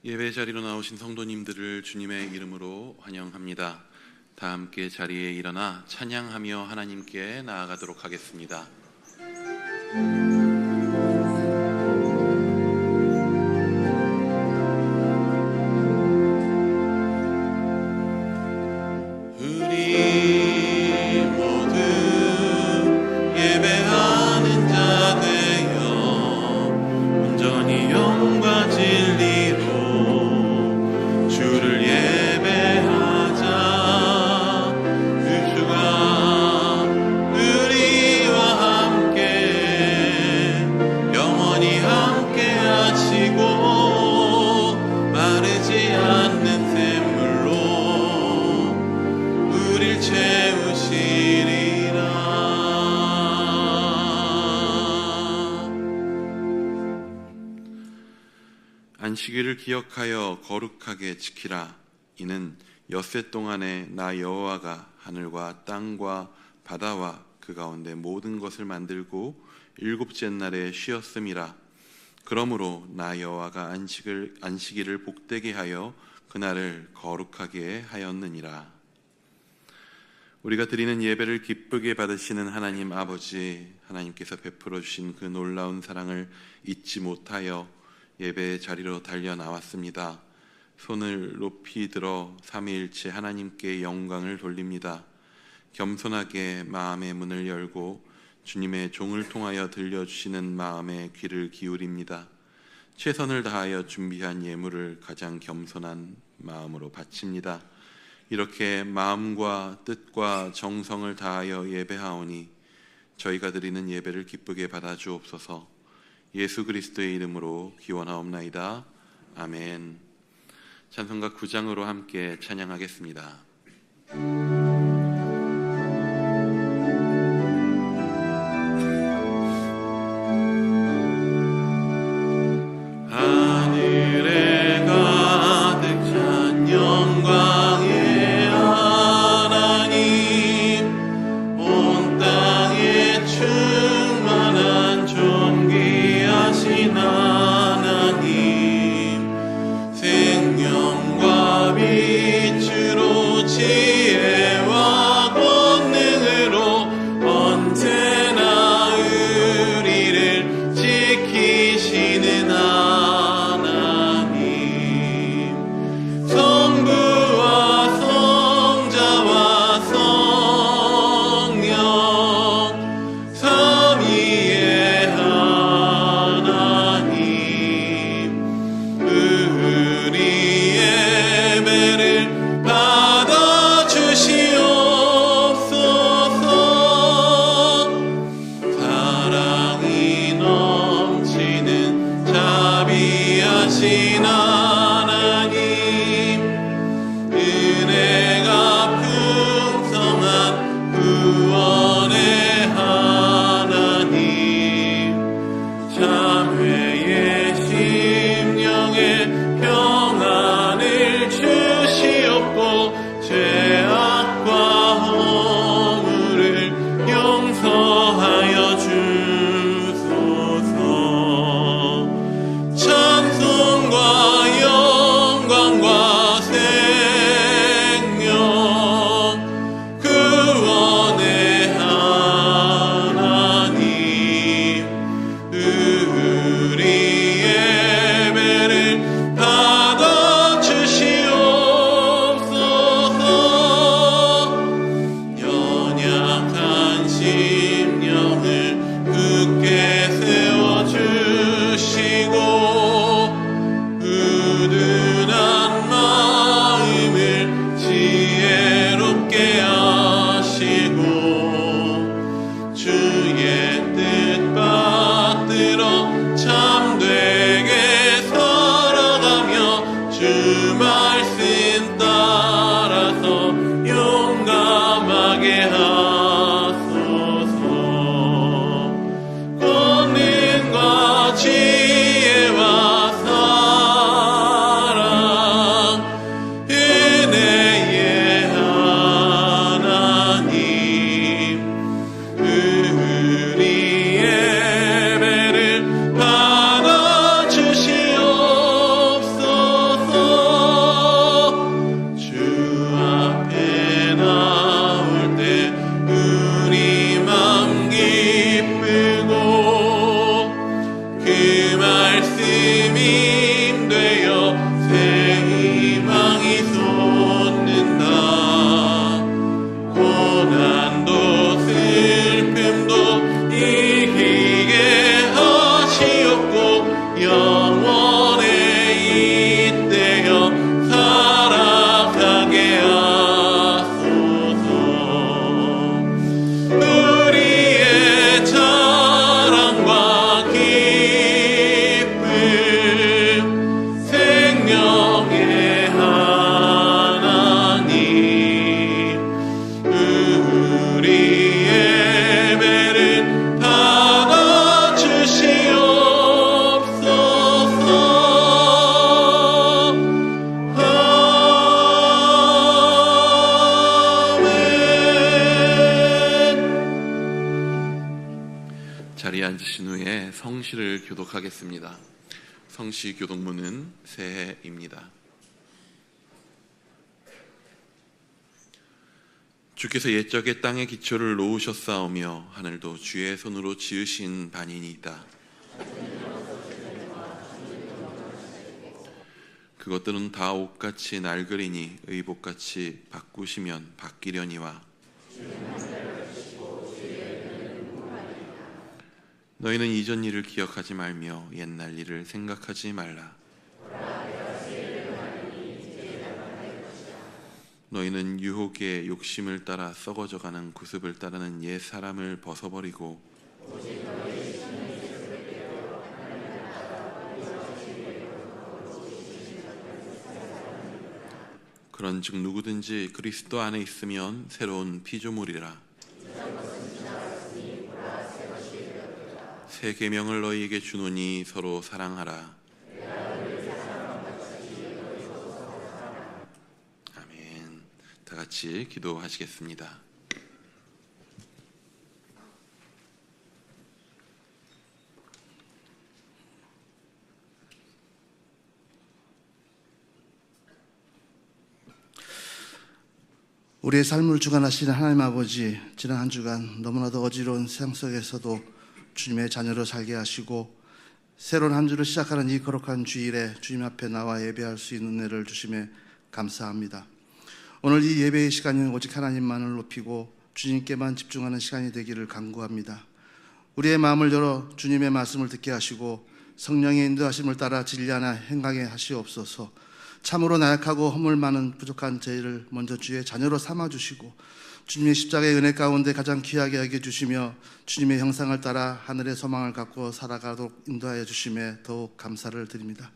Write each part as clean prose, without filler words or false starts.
예배 자리로 나오신 성도님들을 주님의 이름으로 환영합니다. 다 함께 자리에 일어나 찬양하며 하나님께 나아가도록 하겠습니다. 우리 모두 예배하는 자 되어 온전히 영과 진리로 주를 예배하자. 그 주가 우리와 함께 영원히 함께 하시고 마르지 않는 샘물로 우릴 채우시리라. 안식일을 기억하여 거룩하게 지키라. 이는 엿새 동안에 나 여호와가 하늘과 땅과 바다와 그 가운데 모든 것을 만들고 일곱째 날에 쉬었음이라. 그러므로 나 여호와가 안식일을 복되게 하여 그날을 거룩하게 하였느니라. 우리가 드리는 예배를 기쁘게 받으시는 하나님 아버지, 하나님께서 베풀어 주신 그 놀라운 사랑을 잊지 못하여 예배의 자리로 달려 나왔습니다. 손을 높이 들어 삼위일체 하나님께 영광을 돌립니다. 겸손하게 마음의 문을 열고 주님의 종을 통하여 들려주시는 마음의 귀를 기울입니다. 최선을 다하여 준비한 예물을 가장 겸손한 마음으로 바칩니다. 이렇게 마음과 뜻과 정성을 다하여 예배하오니 저희가 드리는 예배를 기쁘게 받아주옵소서. 예수 그리스도의 이름으로 기원하옵나이다. 아멘. 찬송가 9장으로 함께 찬양하겠습니다. 하늘에 가득 찬 영광의 하나님, 온 땅에 충만한 존귀하신 하나님, 생명과 빛으로 지혜 후에 성시를 교독하겠습니다. 성시 교독문은 새해입니다. 주께서 옛적에 땅의 기초를 놓으셨사오며 하늘도 주의 손으로 지으신 반이니이다. 그것들은 다 옷같이 낡으리니 의복같이 바꾸시면 바뀌려니와 너희는 이전 일을 기억하지 말며 옛날 일을 생각하지 말라. 너희는 유혹의 욕심을 따라 썩어져가는 구습을 따르는 옛 사람을 벗어버리고 그런즉 누구든지 그리스도 안에 있으면 새로운 피조물이라. 새 계명을 너희에게 주노니 서로 사랑하라. 아멘. 다 같이 기도하시겠습니다. 우리의 삶을 주관하시는 하나님 아버지, 지난 한 주간 너무나도 어지러운 세상 속에서도 주님의 자녀로 살게 하시고 새로운 한 주를 시작하는 이 거룩한 주일에 주님 앞에 나와 예배할 수 있는 은혜를 주심에 감사합니다. 오늘 이 예배의 시간은 오직 하나님만을 높이고 주님께만 집중하는 시간이 되기를 간구합니다. 우리의 마음을 열어 주님의 말씀을 듣게 하시고 성령의 인도하심을 따라 진리하나 행하게 하시옵소서. 참으로 나약하고 허물 많은 부족한 저희를 먼저 주의 자녀로 삼아주시고 주님의 십자가의 은혜 가운데 가장 귀하게 여겨주시며 주님의 형상을 따라 하늘의 소망을 갖고 살아가도록 인도하여 주심에 더욱 감사를 드립니다.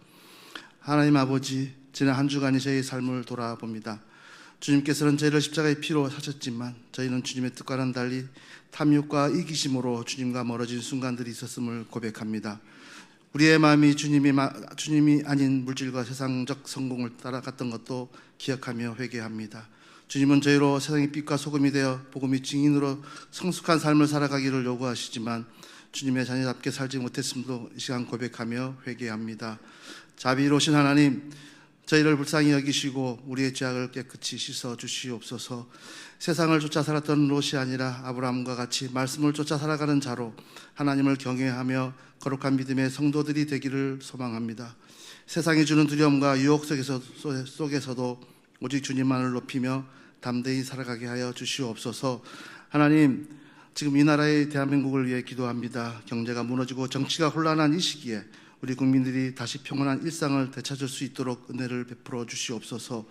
하나님 아버지, 지난 한 주간이 저희의 삶을 돌아봅니다. 주님께서는 저희를 십자가의 피로 사셨지만 저희는 주님의 뜻과는 달리 탐욕과 이기심으로 주님과 멀어진 순간들이 있었음을 고백합니다. 우리의 마음이 주님이 아닌 물질과 세상적 성공을 따라갔던 것도 기억하며 회개합니다. 주님은 저희로 세상의 빛과 소금이 되어 복음의 증인으로 성숙한 삶을 살아가기를 요구하시지만 주님의 자녀답게 살지 못했음도 이 시간 고백하며 회개합니다. 자비로우신 하나님, 저희를 불쌍히 여기시고 우리의 죄악을 깨끗이 씻어 주시옵소서. 세상을 쫓아 살았던 롯이 아니라 아브라함과 같이 말씀을 쫓아 살아가는 자로 하나님을 경외하며 거룩한 믿음의 성도들이 되기를 소망합니다. 세상이 주는 두려움과 유혹 속에서도 오직 주님만을 높이며 담대히 살아가게 하여 주시옵소서. 하나님, 지금 이 나라의 대한민국을 위해 기도합니다. 경제가 무너지고 정치가 혼란한 이 시기에 우리 국민들이 다시 평온한 일상을 되찾을 수 있도록 은혜를 베풀어 주시옵소서.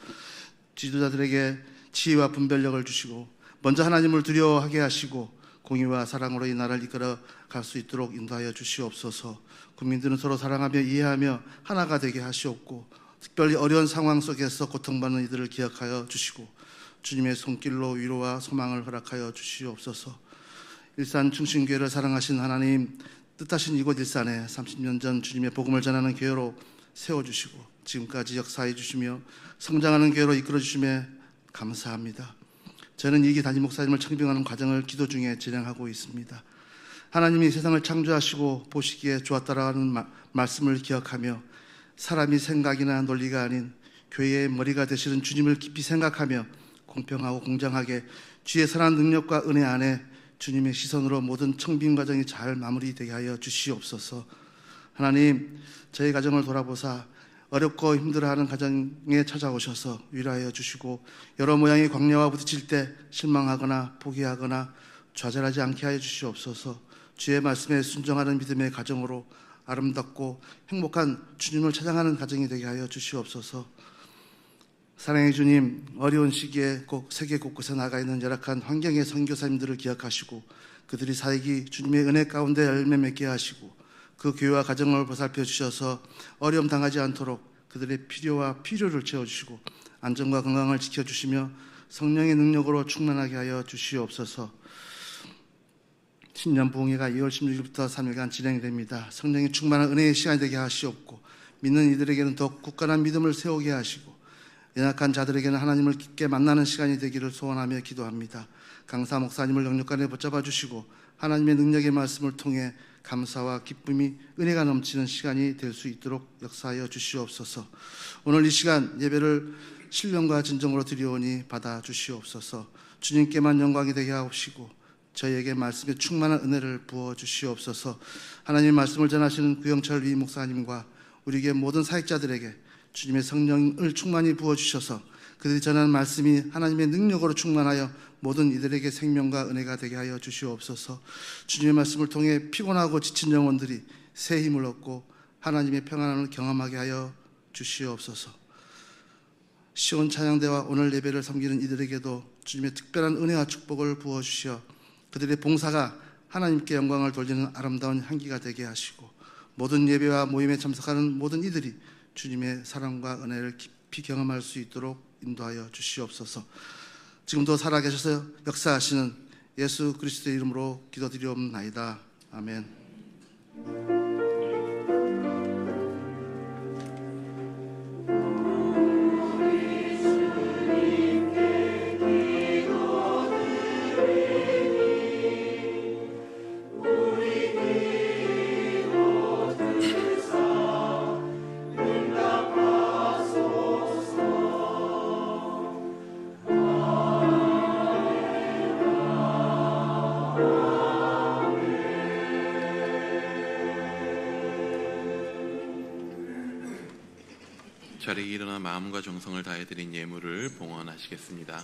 지도자들에게 지혜와 분별력을 주시고 먼저 하나님을 두려워하게 하시고 공의와 사랑으로 이 나라를 이끌어 갈 수 있도록 인도하여 주시옵소서. 국민들은 서로 사랑하며 이해하며 하나가 되게 하시옵고 특별히 어려운 상황 속에서 고통받는 이들을 기억하여 주시고 주님의 손길로 위로와 소망을 허락하여 주시옵소서. 일산 충신교회를 사랑하신 하나님, 뜻하신 이곳 일산에 30년 전 주님의 복음을 전하는 교회로 세워주시고 지금까지 역사해 주시며 성장하는 교회로 이끌어 주심에 감사합니다. 저는 이기 담임 목사님을 청빙하는 과정을 기도 중에 진행하고 있습니다. 하나님이 세상을 창조하시고 보시기에 좋았다라는 말씀을 기억하며 사람이 생각이나 논리가 아닌 교회의 머리가 되시는 주님을 깊이 생각하며 공평하고 공정하게 주의 선한 능력과 은혜 안에 주님의 시선으로 모든 청빙 과정이 잘 마무리되게 하여 주시옵소서. 하나님, 저희 가정을 돌아보사 어렵고 힘들어하는 가정에 찾아오셔서 위로하여 주시고 여러 모양의 광야와 부딪힐 때 실망하거나 포기하거나 좌절하지 않게 하여 주시옵소서. 주의 말씀에 순종하는 믿음의 가정으로 아름답고 행복한 주님을 찬양하는 가정이 되게 하여 주시옵소서. 사랑의 주님, 어려운 시기에 꼭 세계 곳곳에 나가 있는 열악한 환경의 선교사님들을 기억하시고 그들이 살기 주님의 은혜 가운데 열매 맺게 하시고 그 교회와 가정을 보살펴 주셔서 어려움 당하지 않도록 그들의 필요를 채워주시고 안전과 건강을 지켜주시며 성령의 능력으로 충만하게 하여 주시옵소서. 신년 부흥회가 2월 16일부터 3일간 진행됩니다. 성령의 충만한 은혜의 시간이 되게 하시옵고 믿는 이들에게는 더욱 굳건한 믿음을 세우게 하시고 연약한 자들에게는 하나님을 깊게 만나는 시간이 되기를 소원하며 기도합니다. 강사 목사님을 영육간에 붙잡아 주시고 하나님의 능력의 말씀을 통해 감사와 기쁨이 은혜가 넘치는 시간이 될 수 있도록 역사하여 주시옵소서. 오늘 이 시간 예배를 신령과 진정으로 드리오니 받아 주시옵소서. 주님께만 영광이 되게 하옵시고 저희에게 말씀에 충만한 은혜를 부어 주시옵소서. 하나님 말씀을 전하시는 구영철 위 목사님과 우리에게 모든 사역자들에게 주님의 성령을 충만히 부어 주셔서 그들이 전하는 말씀이 하나님의 능력으로 충만하여 모든 이들에게 생명과 은혜가 되게 하여 주시옵소서. 주님의 말씀을 통해 피곤하고 지친 영혼들이 새 힘을 얻고 하나님의 평안을 경험하게 하여 주시옵소서. 시온 찬양대와 오늘 예배를 섬기는 이들에게도 주님의 특별한 은혜와 축복을 부어주시어 그들의 봉사가 하나님께 영광을 돌리는 아름다운 향기가 되게 하시고 모든 예배와 모임에 참석하는 모든 이들이 주님의 사랑과 은혜를 깊이 경험할 수 있도록 인도하여 주시옵소서. 지금도 살아계셔서 역사하시는 예수 그리스도의 이름으로 기도드리옵나이다. 아멘. 자리에 일어나 마음과 정성을 다해 드린 예물을 봉헌하시겠습니다.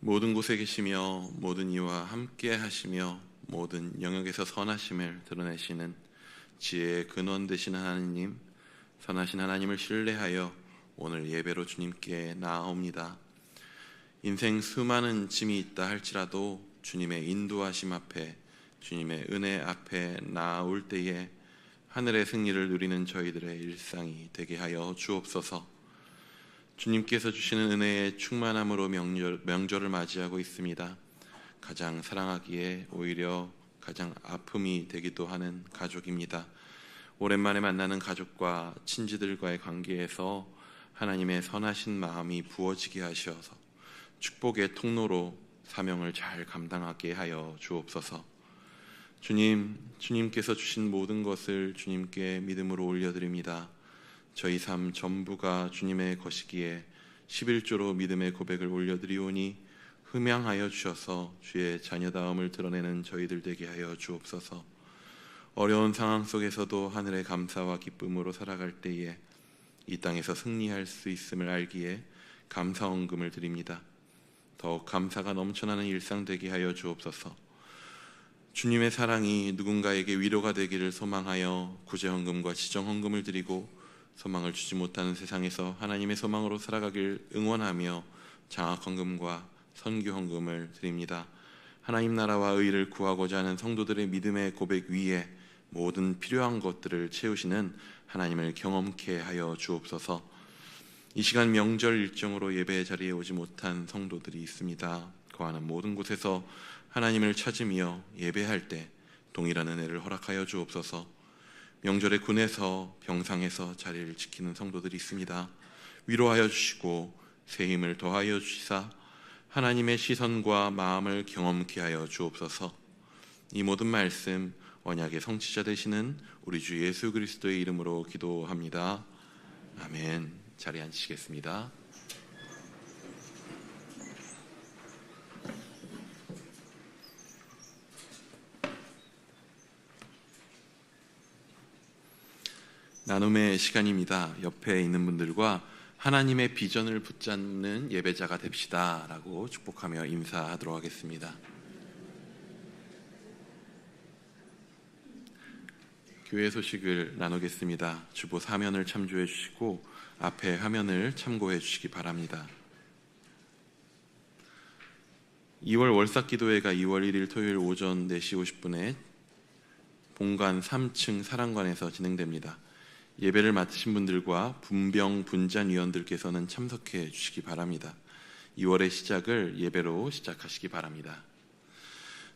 모든 곳에 계시며 모든 이와 함께 하시며 모든 영역에서 선하심을 드러내시는 지혜의 근원 되시는 하나님, 선하신 하나님을 신뢰하여 오늘 예배로 주님께 나아옵니다. 인생 수많은 짐이 있다 할지라도 주님의 인도하심 앞에, 주님의 은혜 앞에 나아올 때에 하늘의 승리를 누리는 저희들의 일상이 되게 하여 주옵소서. 주님께서 주시는 은혜의 충만함으로 명절을 맞이하고 있습니다. 가장 사랑하기에 오히려 가장 아픔이 되기도 하는 가족입니다. 오랜만에 만나는 가족과 친지들과의 관계에서 하나님의 선하신 마음이 부어지게 하셔서 축복의 통로로 사명을 잘 감당하게 하여 주옵소서. 주님께서 주신 모든 것을 주님께 믿음으로 올려드립니다. 저희 삶 전부가 주님의 것이기에 11조로 믿음의 고백을 올려드리오니 흠양하여 주셔서 주의 자녀다움을 드러내는 저희들 되게 하여 주옵소서. 어려운 상황 속에서도 하늘의 감사와 기쁨으로 살아갈 때에 이 땅에서 승리할 수 있음을 알기에 감사헌금을 드립니다. 더욱 감사가 넘쳐나는 일상 되게 하여 주옵소서. 주님의 사랑이 누군가에게 위로가 되기를 소망하여 구제헌금과 지정헌금을 드리고 소망을 주지 못하는 세상에서 하나님의 소망으로 살아가길 응원하며 장학헌금과 선교헌금을 드립니다. 하나님 나라와 의를 구하고자 하는 성도들의 믿음의 고백 위에 모든 필요한 것들을 채우시는 하나님을 경험케 하여 주옵소서. 이 시간 명절 일정으로 예배 자리에 오지 못한 성도들이 있습니다. 거하는 모든 곳에서 하나님을 찾으며 예배할 때 동일한 은혜를 허락하여 주옵소서. 명절에 군에서 병상에서 자리를 지키는 성도들이 있습니다. 위로하여 주시고 새 힘을 더하여 주시사 하나님의 시선과 마음을 경험케 하여 주옵소서. 이 모든 말씀 언약의 성취자 되시는 우리 주 예수 그리스도의 이름으로 기도합니다. 아멘. 자리에 앉으시겠습니다. 나눔의 시간입니다. 옆에 있는 분들과 하나님의 비전을 붙잡는 예배자가 됩시다 라고 축복하며 인사하도록 하겠습니다. 교회 소식을 나누겠습니다. 주보 사면을 참조해 주시고 앞에 화면을 참고해 주시기 바랍니다. 2월 월삭기도회가 2월 1일 토요일 오전 4시 50분에 본관 3층 사랑관에서 진행됩니다. 예배를 맡으신 분들과 분병 분잔위원들께서는 참석해 주시기 바랍니다. 2월의 시작을 예배로 시작하시기 바랍니다.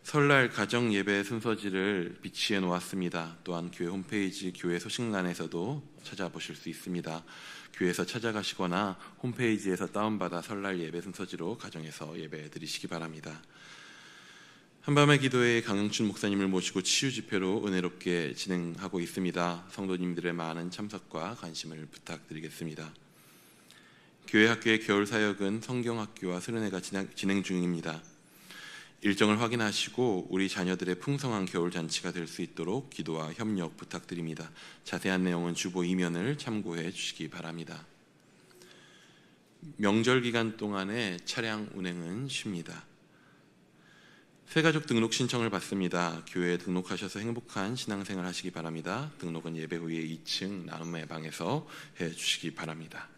설날 가정 예배 순서지를 비치해 놓았습니다. 또한 교회 홈페이지 교회 소식란에서도 찾아보실 수 있습니다. 교회에서 찾아가시거나 홈페이지에서 다운받아 설날 예배 순서지로 가정에서 예배 드리시기 바랍니다. 한밤의 기도회 강영춘 목사님을 모시고 치유 집회로 은혜롭게 진행하고 있습니다. 성도님들의 많은 참석과 관심을 부탁드리겠습니다. 교회 학교의 겨울 사역은 성경학교와 수련회가 진행 중입니다. 일정을 확인하시고 우리 자녀들의 풍성한 겨울 잔치가 될 수 있도록 기도와 협력 부탁드립니다. 자세한 내용은 주보 이면을 참고해 주시기 바랍니다. 명절 기간 동안에 차량 운행은 쉽니다. 새가족 등록 신청을 받습니다. 교회에 등록하셔서 행복한 신앙생활 하시기 바랍니다. 등록은 예배 후에 2층 나눔의 방에서 해주시기 바랍니다.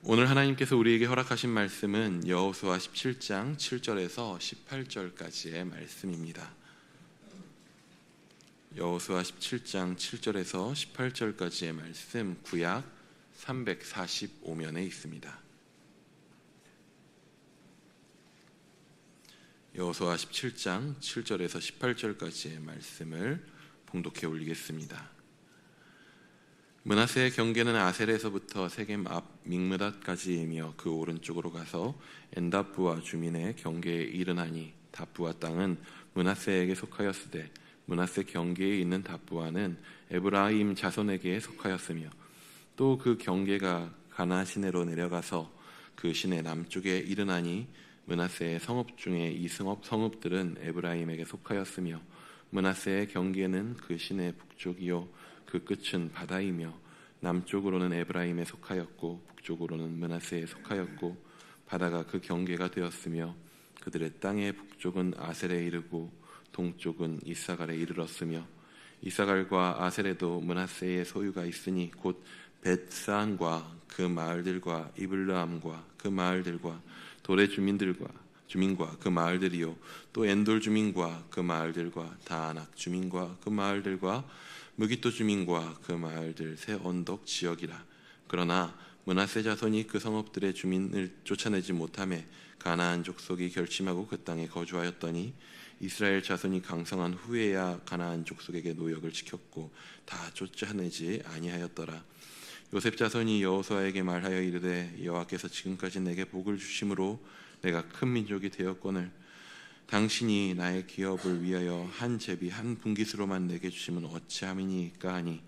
오늘 하나님께서 우리에게 허락하신 말씀은 여호수아 17장 7절에서 18절까지의 말씀입니다. 여호수아 17장 7절에서 18절까지의 말씀, 구약 345면에 있습니다. 여호수아 17장 7절에서 18절까지의 말씀을 봉독해 올리겠습니다. 므낫세의 경계는 아셀에서부터 세겜 앞 믹므닷까지이며 그 오른쪽으로 가서 엔다프와 주민의 경계에 이르나니 다프와 땅은 므낫세에게 속하였으되 므낫세 경계에 있는 다프와는 에브라임 자손에게 속하였으며 또 그 경계가 가나 시내로 내려가서 그 시내 남쪽에 이르나니 므낫세의 성읍 중에 이 성읍들은 에브라임에게 속하였으며 므낫세의 경계는 그 시내 북쪽이요 그 끝은 바다이며 남쪽으로는 에브라임에 속하였고 북쪽으로는 므낫세에 속하였고 바다가 그 경계가 되었으며 그들의 땅의 북쪽은 아셀에 이르고 동쪽은 이사갈에 이르렀으며 이사갈과 아셀에도 므낫세의 소유가 있으니 곧 벳산과 그 마을들과 이블람과 그 마을들과 돌의 주민과 그 마을들이요 또 엔돌 주민과 그 마을들과 다아낙 주민과 그 마을들과 무기토 주민과 그 마을들 새 언덕 지역이라. 그러나 므낫세 자손이 그 성읍들의 주민을 쫓아내지 못하매 가나안 족속이 결심하고 그 땅에 거주하였더니 이스라엘 자손이 강성한 후에야 가나안 족속에게 노역을 지켰고 다 쫓아내지 아니하였더라. 요셉 자손이 여호수아에게 말하여 이르되 여호와께서 지금까지 내게 복을 주심으로 내가 큰 민족이 되었거늘 당신이 나의 기업을 위하여 한 제비 한 분깃으로만 내게 주시면 어찌함이니까 하니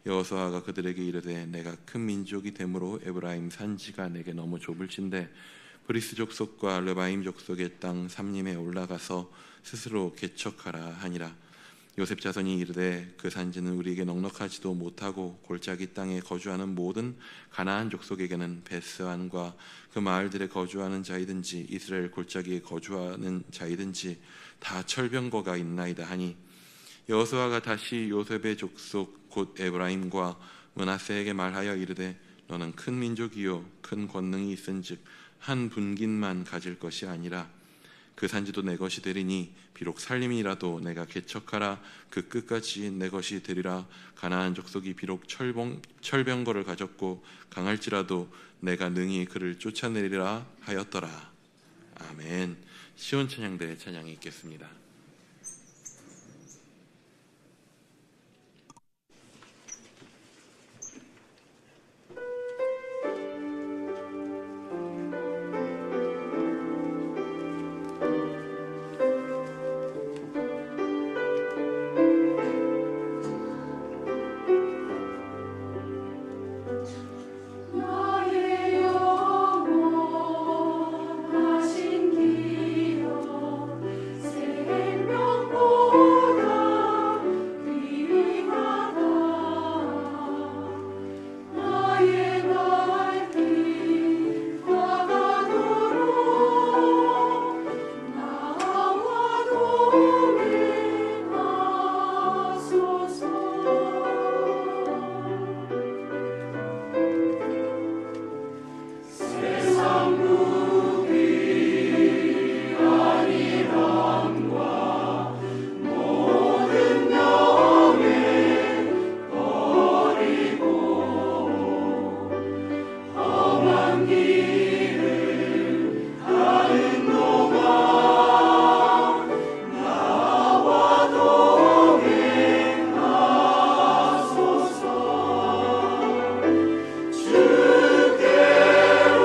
여호수아가 그들에게 이르되 내가 큰 민족이 되므로 에브라임 산지가 내게 너무 좁을진데 브리스 족속과 르바임 족속의 땅 삼림에 올라가서 스스로 개척하라 하니라. 요셉 자손이 이르되 그 산지는 우리에게 넉넉하지도 못하고 골짜기 땅에 거주하는 모든 가나안 족속에게는 베스안과 그 마을들에 거주하는 자이든지 이스라엘 골짜기에 거주하는 자이든지 다 철병거가 있나이다 하니 여호수아가 다시 요셉의 족속 곧 에브라임과 므낫세에게 말하여 이르되 너는 큰 민족이요 큰 권능이 있은즉 한 분깃만 가질 것이 아니라 그 산지도 내 것이 되리니 비록 살림이라도 내가 개척하라 그 끝까지 내 것이 되리라. 가나안 족속이 비록 철병거를 가졌고 강할지라도 내가 능히 그를 쫓아내리라 하였더라. 아멘. 시온 찬양대 찬양이 있겠습니다. 나의 영원하신 기여 생명보다 귀하다. 나의 날이 다가도록 나와 동행하소서. 세상 무비 안일함과 모든 명예 버리고 험한 길을 가는 동안 나와 동행하소서. 주께로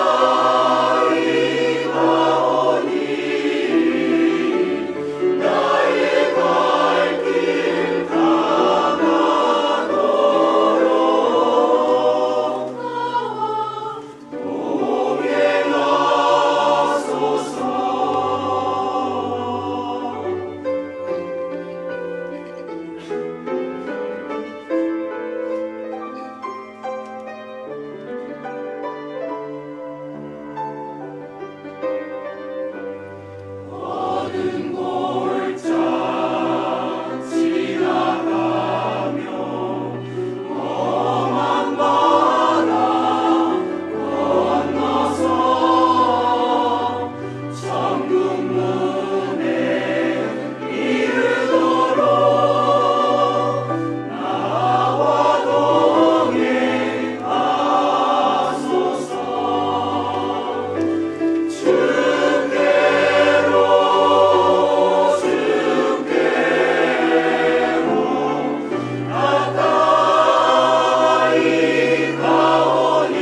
가까이 가오니 나의 갈 길 다가도록 나와 동행하소서. 어두운 골짜 지나가며 험한 바다 건너서 천국 문에 이르도록 나와 동행하소서. 주께로 가까이 가오니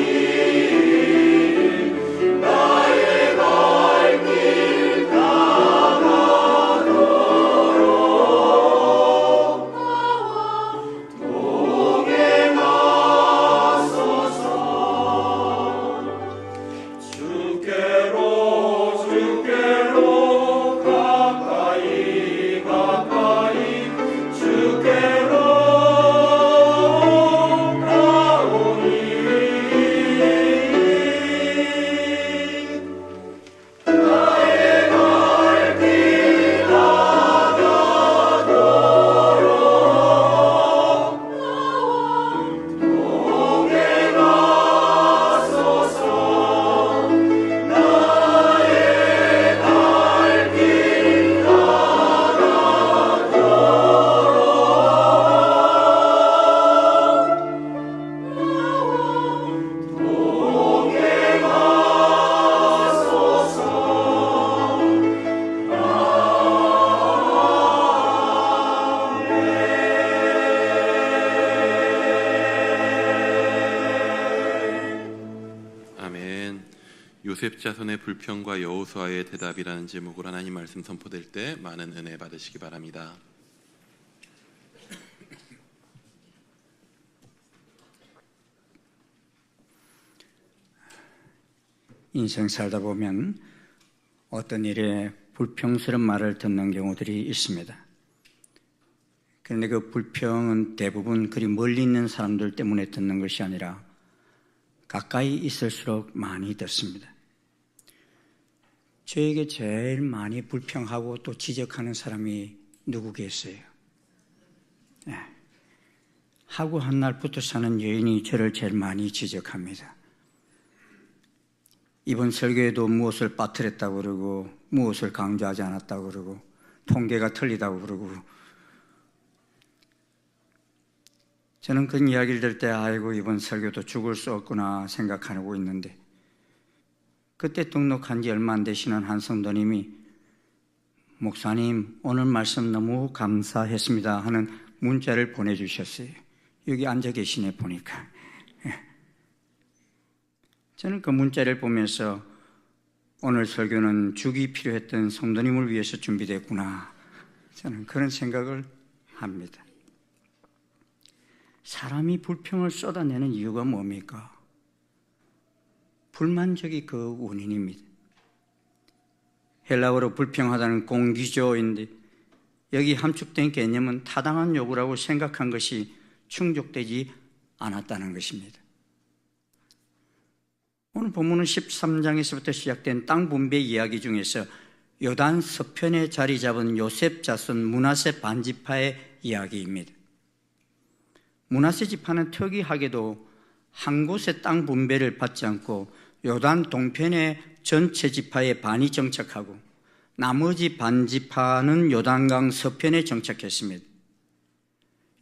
나의 갈 길 다가도록 나와 동행하소서. 주께로 가까이 주께로 가오니 나의 갈 길 다가도록 나와 동행하소서. 나의 갈 길 아멘. 요셉 자손의 불평과 여호수아의 대답이라는 제목으로 하나님 말씀 선포될 때 많은 은혜 받으시기 바랍니다. 인생 살다 보면 어떤 일에 불평스러운 말을 듣는 경우들이 있습니다. 그런데 그 불평은 대부분 그리 멀리 있는 사람들 때문에 듣는 것이 아니라 가까이 있을수록 많이 듣습니다. 저에게 제일 많이 불평하고 또 지적하는 사람이 누구겠어요? 네. 하고 한 날부터 사는 여인이 저를 제일 많이 지적합니다. 이번 설교에도 무엇을 빠뜨렸다고 그러고 무엇을 강조하지 않았다고 그러고 통계가 틀리다고 그러고, 저는 그 이야기를 들을 때 아이고 이번 설교도 죽을 수 없구나 생각하고 있는데, 그때 등록한 지 얼마 안 되시는 한 성도님이 목사님 오늘 말씀 너무 감사했습니다 하는 문자를 보내주셨어요. 여기 앉아 계시네 보니까. 저는 그 문자를 보면서 오늘 설교는 죽이 필요했던 성도님을 위해서 준비됐구나, 저는 그런 생각을 합니다. 사람이 불평을 쏟아내는 이유가 뭡니까? 불만족이 그 원인입니다. 헬라어로 불평하다는 공기조인데 여기 함축된 개념은 타당한 요구라고 생각한 것이 충족되지 않았다는 것입니다. 오늘 본문은 13장에서부터 시작된 땅 분배 이야기 중에서 요단 서편에 자리 잡은 요셉 자손 므낫세 반지파의 이야기입니다. 므낫세 지파는 특이하게도 한 곳의 땅 분배를 받지 않고 요단 동편의 전체 지파에 반이 정착하고 나머지 반 지파는 요단강 서편에 정착했습니다.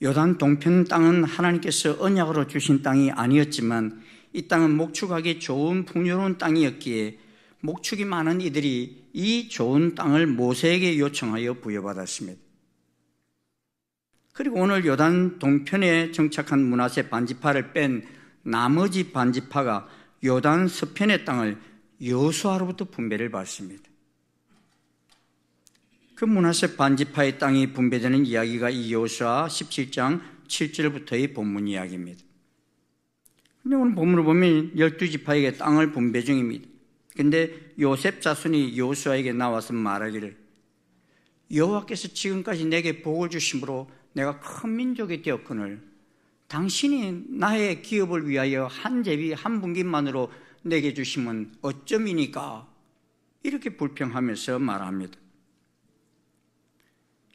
요단 동편 땅은 하나님께서 언약으로 주신 땅이 아니었지만 이 땅은 목축하기 좋은 풍요로운 땅이었기에 목축이 많은 이들이 이 좋은 땅을 모세에게 요청하여 부여받았습니다. 그리고 오늘 요단 동편에 정착한 므낫세 반지파를 뺀 나머지 반지파가 요단 서편의 땅을 여호수아로부터 분배를 받습니다. 그 므낫세 반지파의 땅이 분배되는 이야기가 이 여호수아 17장 7절부터의 본문 이야기입니다. 그런데 오늘 본문을 보면 12지파에게 땅을 분배 중입니다. 그런데 요셉 자손이 여호수아에게 나와서 말하기를 여호와께서 지금까지 내게 복을 주심으로 내가 큰 민족이 되었거늘 당신이 나의 기업을 위하여 한 제비 한 분깃만으로 내게 주시면 어쩌미니까, 이렇게 불평하면서 말합니다.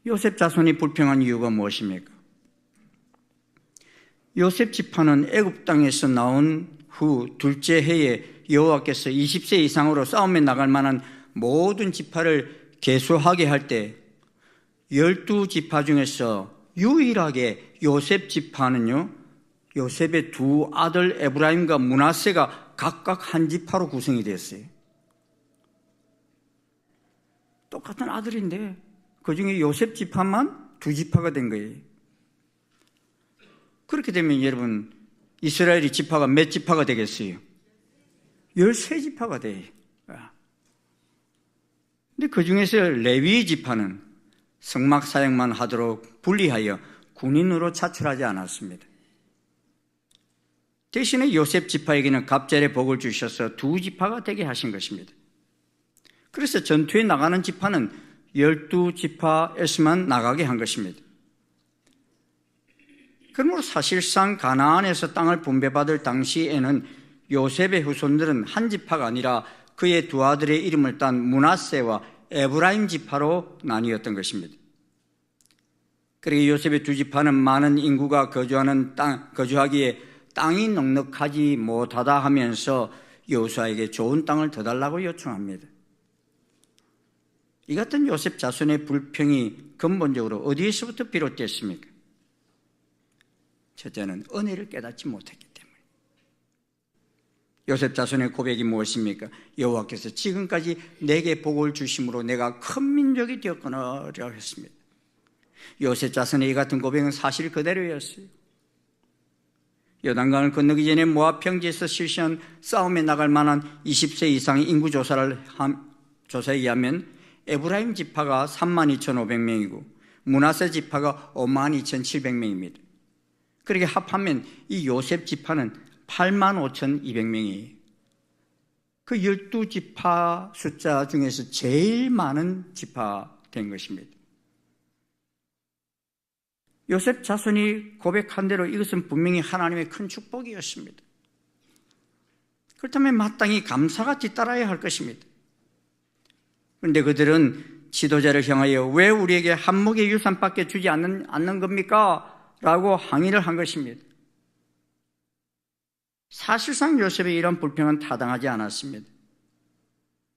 요셉 자손이 불평한 이유가 무엇입니까? 요셉 지파는 애굽 땅에서 나온 후 둘째 해에 여호와께서 20세 이상으로 싸움에 나갈 만한 모든 지파를 계수하게 할 때 12지파 중에서 유일하게 요셉 지파는요, 요셉의 두 아들 에브라임과 므낫세가 각각 한 지파로 구성이 됐어요. 똑같은 아들인데 그 중에 요셉 지파만 두 지파가 된 거예요. 그렇게 되면 여러분, 이스라엘이 지파가 몇 지파가 되겠어요? 13지파가 돼요. 근데 그 중에서 레위 지파는 성막 사역만 하도록 분리하여 군인으로 차출하지 않았습니다. 대신에 요셉 지파에게는 갑절의 복을 주셔서 두 지파가 되게 하신 것입니다. 그래서 전투에 나가는 지파는 12지파에서만 나가게 한 것입니다. 그러므로 사실상 가나안에서 땅을 분배받을 당시에는 요셉의 후손들은 한 지파가 아니라 그의 두 아들의 이름을 딴 므낫세와 에브라임 지파로 나뉘었던 것입니다. 그리고 요셉의 두 지파는 많은 인구가 거주하기에 땅이 넉넉하지 못하다 하면서 여호수아에게 좋은 땅을 더 달라고 요청합니다. 이 같은 요셉 자손의 불평이 근본적으로 어디에서부터 비롯됐습니까? 첫째는 은혜를 깨닫지 못했기 때문에. 요셉 자손의 고백이 무엇입니까? 여호와께서 지금까지 내게 복을 주심으로 내가 큰 민족이 되었구나라고 했습니다. 요셉 자손의 이 같은 고백은 사실 그대로였어요. 요단강을 건너기 전에 모압 평지에서 실시한 싸움에 나갈 만한 20세 이상의 인구 조사에 의하면 에브라임 지파가 32,500명이고 므낫세 지파가 52,700명입니다. 그렇게 합하면 이 요셉 지파는 85,200명이에요. 그 12지파 숫자 중에서 제일 많은 지파 된 것입니다. 요셉 자손이 고백한 대로 이것은 분명히 하나님의 큰 축복이었습니다. 그렇다면 마땅히 감사같이 따라야 할 것입니다. 그런데 그들은 지도자를 향하여 왜 우리에게 한목의 유산밖에 주지 않는 겁니까? 라고 항의를 한 것입니다. 사실상 요셉의 이런 불평은 타당하지 않았습니다.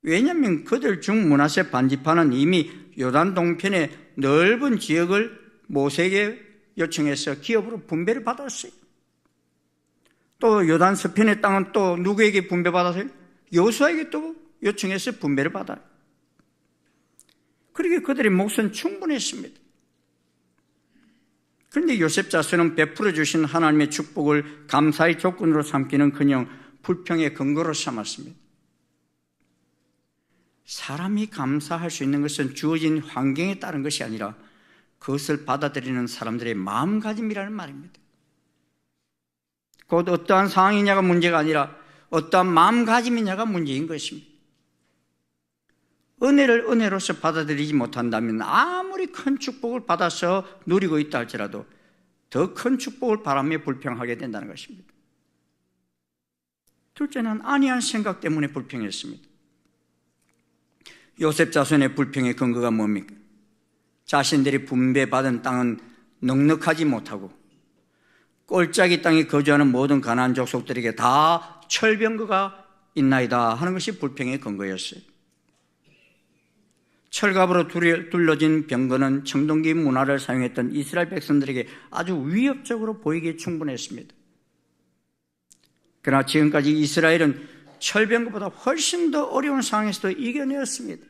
왜냐하면 그들 중 므낫세 반지파는 이미 요단 동편의 넓은 지역을 모세에게 요청해서 기업으로 분배를 받았어요. 또 요단 서편의 땅은 또 누구에게 분배받았어요? 여호수아에게 또 요청해서 분배를 받아요. 그러기에 그들의 몫은 충분했습니다. 그런데 요셉 자손은 베풀어 주신 하나님의 축복을 감사의 조건으로 삼기는커녕 불평의 근거로 삼았습니다. 사람이 감사할 수 있는 것은 주어진 환경에 따른 것이 아니라 그것을 받아들이는 사람들의 마음가짐이라는 말입니다. 곧 어떠한 상황이냐가 문제가 아니라 어떠한 마음가짐이냐가 문제인 것입니다. 은혜를 은혜로서 받아들이지 못한다면 아무리 큰 축복을 받아서 누리고 있다 할지라도 더 큰 축복을 바라며 불평하게 된다는 것입니다. 둘째는 안이한 생각 때문에 불평했습니다. 요셉 자손의 불평의 근거가 뭡니까? 자신들이 분배받은 땅은 넉넉하지 못하고 꼴짝이 땅에 거주하는 모든 가나안 족속들에게 다 철병거가 있나이다 하는 것이 불평의 근거였어요. 철갑으로 둘러진 병거는 청동기 문화를 사용했던 이스라엘 백성들에게 아주 위협적으로 보이기에 충분했습니다. 그러나 지금까지 이스라엘은 철병거보다 훨씬 더 어려운 상황에서도 이겨내었습니다.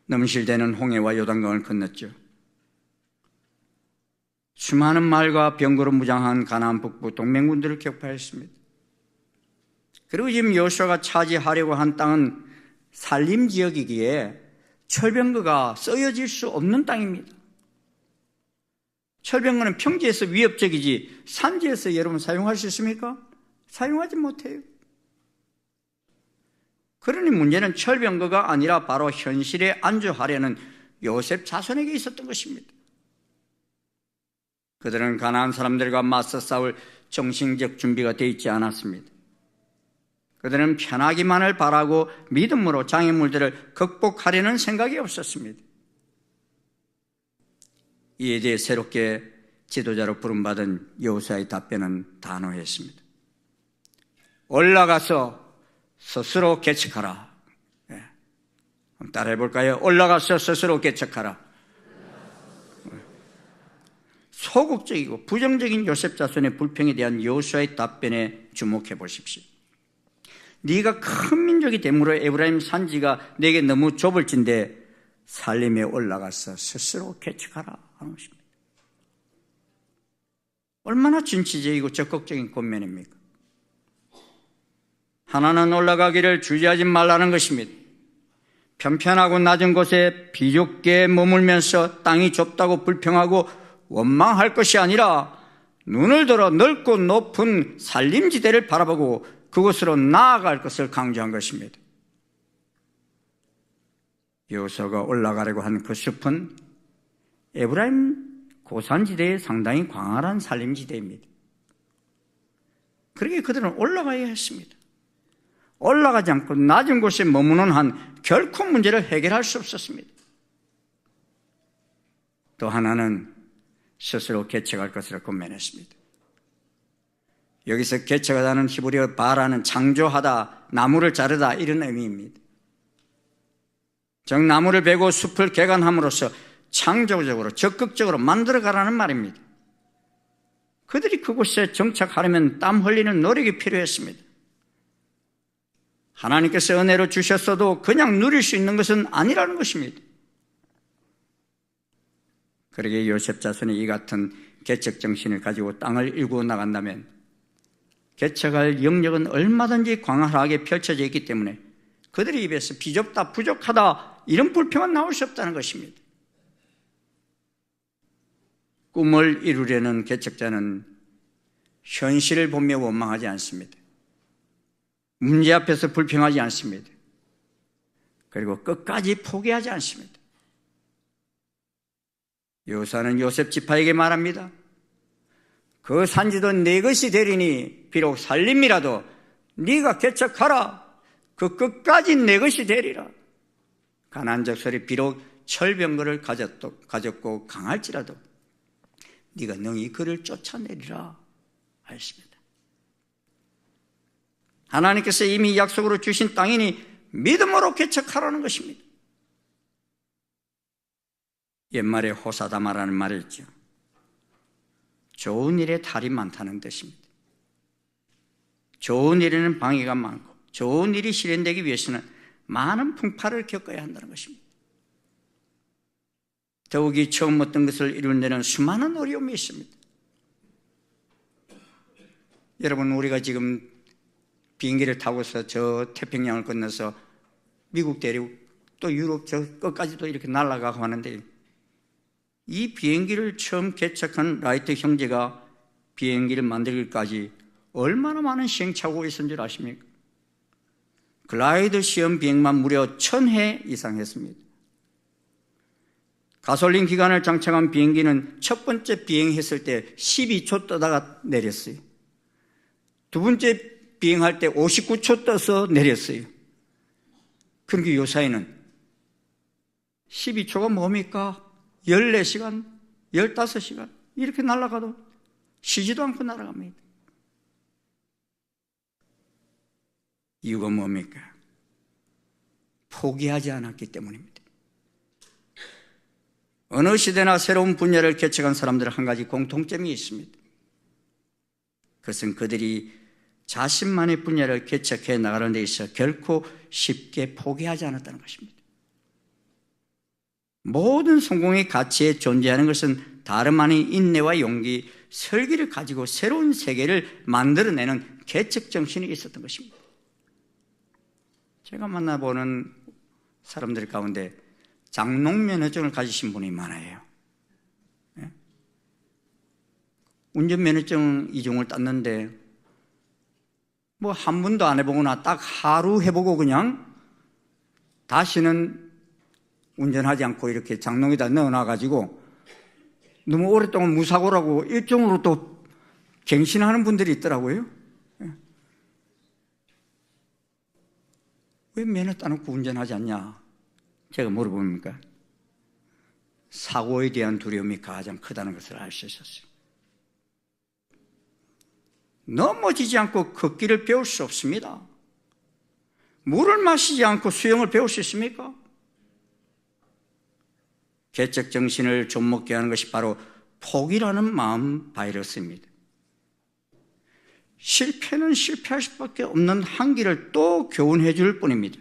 넘실대는 홍해와 요단강을 건넜죠. 수많은 말과 병거로 무장한 가나안 북부 동맹군들을 격파했습니다. 그리고 지금 여호수아가 차지하려고 한 땅은 산림지역이기에 철병거가 쓰여질 수 없는 땅입니다. 철병거는 평지에서 위협적이지 산지에서 여러분 사용할 수 있습니까? 사용하지 못해요. 그러니 문제는 철병거가 아니라 바로 현실에 안주하려는 요셉 자손에게 있었던 것입니다. 그들은 가나안 사람들과 맞서 싸울 정신적 준비가 되어 있지 않았습니다. 그들은 편하기만을 바라고 믿음으로 장애물들을 극복하려는 생각이 없었습니다. 이에 대해 새롭게 지도자로 부름받은 여호수아의 답변은 단호했습니다. 올라가서 스스로 개척하라. 네. 한번 따라해 볼까요? 올라가서 스스로 개척하라. 소극적이고 부정적인 요셉 자손의 불평에 대한 여호수아의 답변에 주목해 보십시오. 네가 큰 민족이 되므로 에브라임 산지가 내게 너무 좁을진데 살림에 올라가서 스스로 개척하라 하는 것입니다. 얼마나 진취적이고 적극적인 권면입니까? 하나는 올라가기를 주저하지 말라는 것입니다. 편편하고 낮은 곳에 비좁게 머물면서 땅이 좁다고 불평하고 원망할 것이 아니라 눈을 들어 넓고 높은 산림지대를 바라보고 그곳으로 나아갈 것을 강조한 것입니다. 여호수아가 올라가려고 한 그 숲은 에브라임 고산지대에 상당히 광활한 산림지대입니다. 그러기에 그들은 올라가야 했습니다. 올라가지 않고 낮은 곳에 머무는 한 결코 문제를 해결할 수 없었습니다. 또 하나는 스스로 개척할 것으로 권면했습니다. 여기서 개척하다는 히브리어 바라는 창조하다, 나무를 자르다 이런 의미입니다. 즉 나무를 베고 숲을 개간함으로써 창조적으로 적극적으로 만들어가라는 말입니다. 그들이 그곳에 정착하려면 땀 흘리는 노력이 필요했습니다. 하나님께서 은혜로 주셨어도 그냥 누릴 수 있는 것은 아니라는 것입니다. 그러기에 요셉 자손이 이 같은 개척 정신을 가지고 땅을 일구어 나간다면 개척할 영역은 얼마든지 광활하게 펼쳐져 있기 때문에 그들의 입에서 비좁다, 부족하다 이런 불평은 나올 수 없다는 것입니다. 꿈을 이루려는 개척자는 현실을 보며 원망하지 않습니다. 문제 앞에서 불평하지 않습니다. 그리고 끝까지 포기하지 않습니다. 요사는 요셉 지파에게 말합니다. 그 산지도 내 것이 되리니 비록 살림이라도 네가 개척하라. 그 끝까지 내 것이 되리라. 가나안 족속이 비록 철병거를 가졌고 강할지라도 네가 능히 그를 쫓아내리라 하였습니다. 하나님께서 이미 약속으로 주신 땅이니 믿음으로 개척하라는 것입니다. 옛말에 호사다마라는 말이 있죠. 좋은 일에 탈이 많다는 뜻입니다. 좋은 일에는 방해가 많고 좋은 일이 실현되기 위해서는 많은 풍파를 겪어야 한다는 것입니다. 더욱이 처음 어떤 것을 이루는 데는 수많은 어려움이 있습니다. 여러분, 우리가 지금 비행기를 타고서 저 태평양을 건너서 미국 대륙 또 유럽 저 끝까지도 이렇게 날아가고 하는데, 이 비행기를 처음 개척한 라이트 형제가 비행기를 만들기까지 얼마나 많은 시행착오가 있었는 줄 아십니까? 글라이더 시험 비행만 무려 1000회 이상 했습니다. 가솔린 기관을 장착한 비행기는 첫 번째 비행했을 때 12초 떠다가 내렸어요. 두 번째 비행할 때 59초 떠서 내렸어요. 그런데 요사이는 12초가 뭡니까? 14시간, 15시간 이렇게 날아가도 쉬지도 않고 날아갑니다. 이유가 뭡니까? 포기하지 않았기 때문입니다. 어느 시대나 새로운 분야를 개척한 사람들은 한 가지 공통점이 있습니다. 그것은 그들이 자신만의 분야를 개척해 나가는 데 있어 결코 쉽게 포기하지 않았다는 것입니다. 모든 성공의 가치에 존재하는 것은 다름 아닌 인내와 용기, 설기를 가지고 새로운 세계를 만들어내는 개척 정신이 있었던 것입니다. 제가 만나보는 사람들 가운데 장롱 면허증을 가지신 분이 많아요. 운전면허증 이종을 땄는데 뭐 한 번도 안 해보거나 딱 하루 해보고 그냥 다시는 운전하지 않고 이렇게 장롱에다 넣어놔가지고 너무 오랫동안 무사고라고 일종으로 또 갱신하는 분들이 있더라고요. 왜 면허 따놓고 운전하지 않냐? 제가 물어봅니까? 사고에 대한 두려움이 가장 크다는 것을 알 수 있었어요. 넘어지지 않고 걷기를 배울 수 없습니다. 물을 마시지 않고 수영을 배울 수 있습니까? 개척 정신을 좀먹게 하는 것이 바로 포기라는 마음 바이러스입니다. 실패는 실패할 수밖에 없는 한계를 또 교훈해 줄 뿐입니다.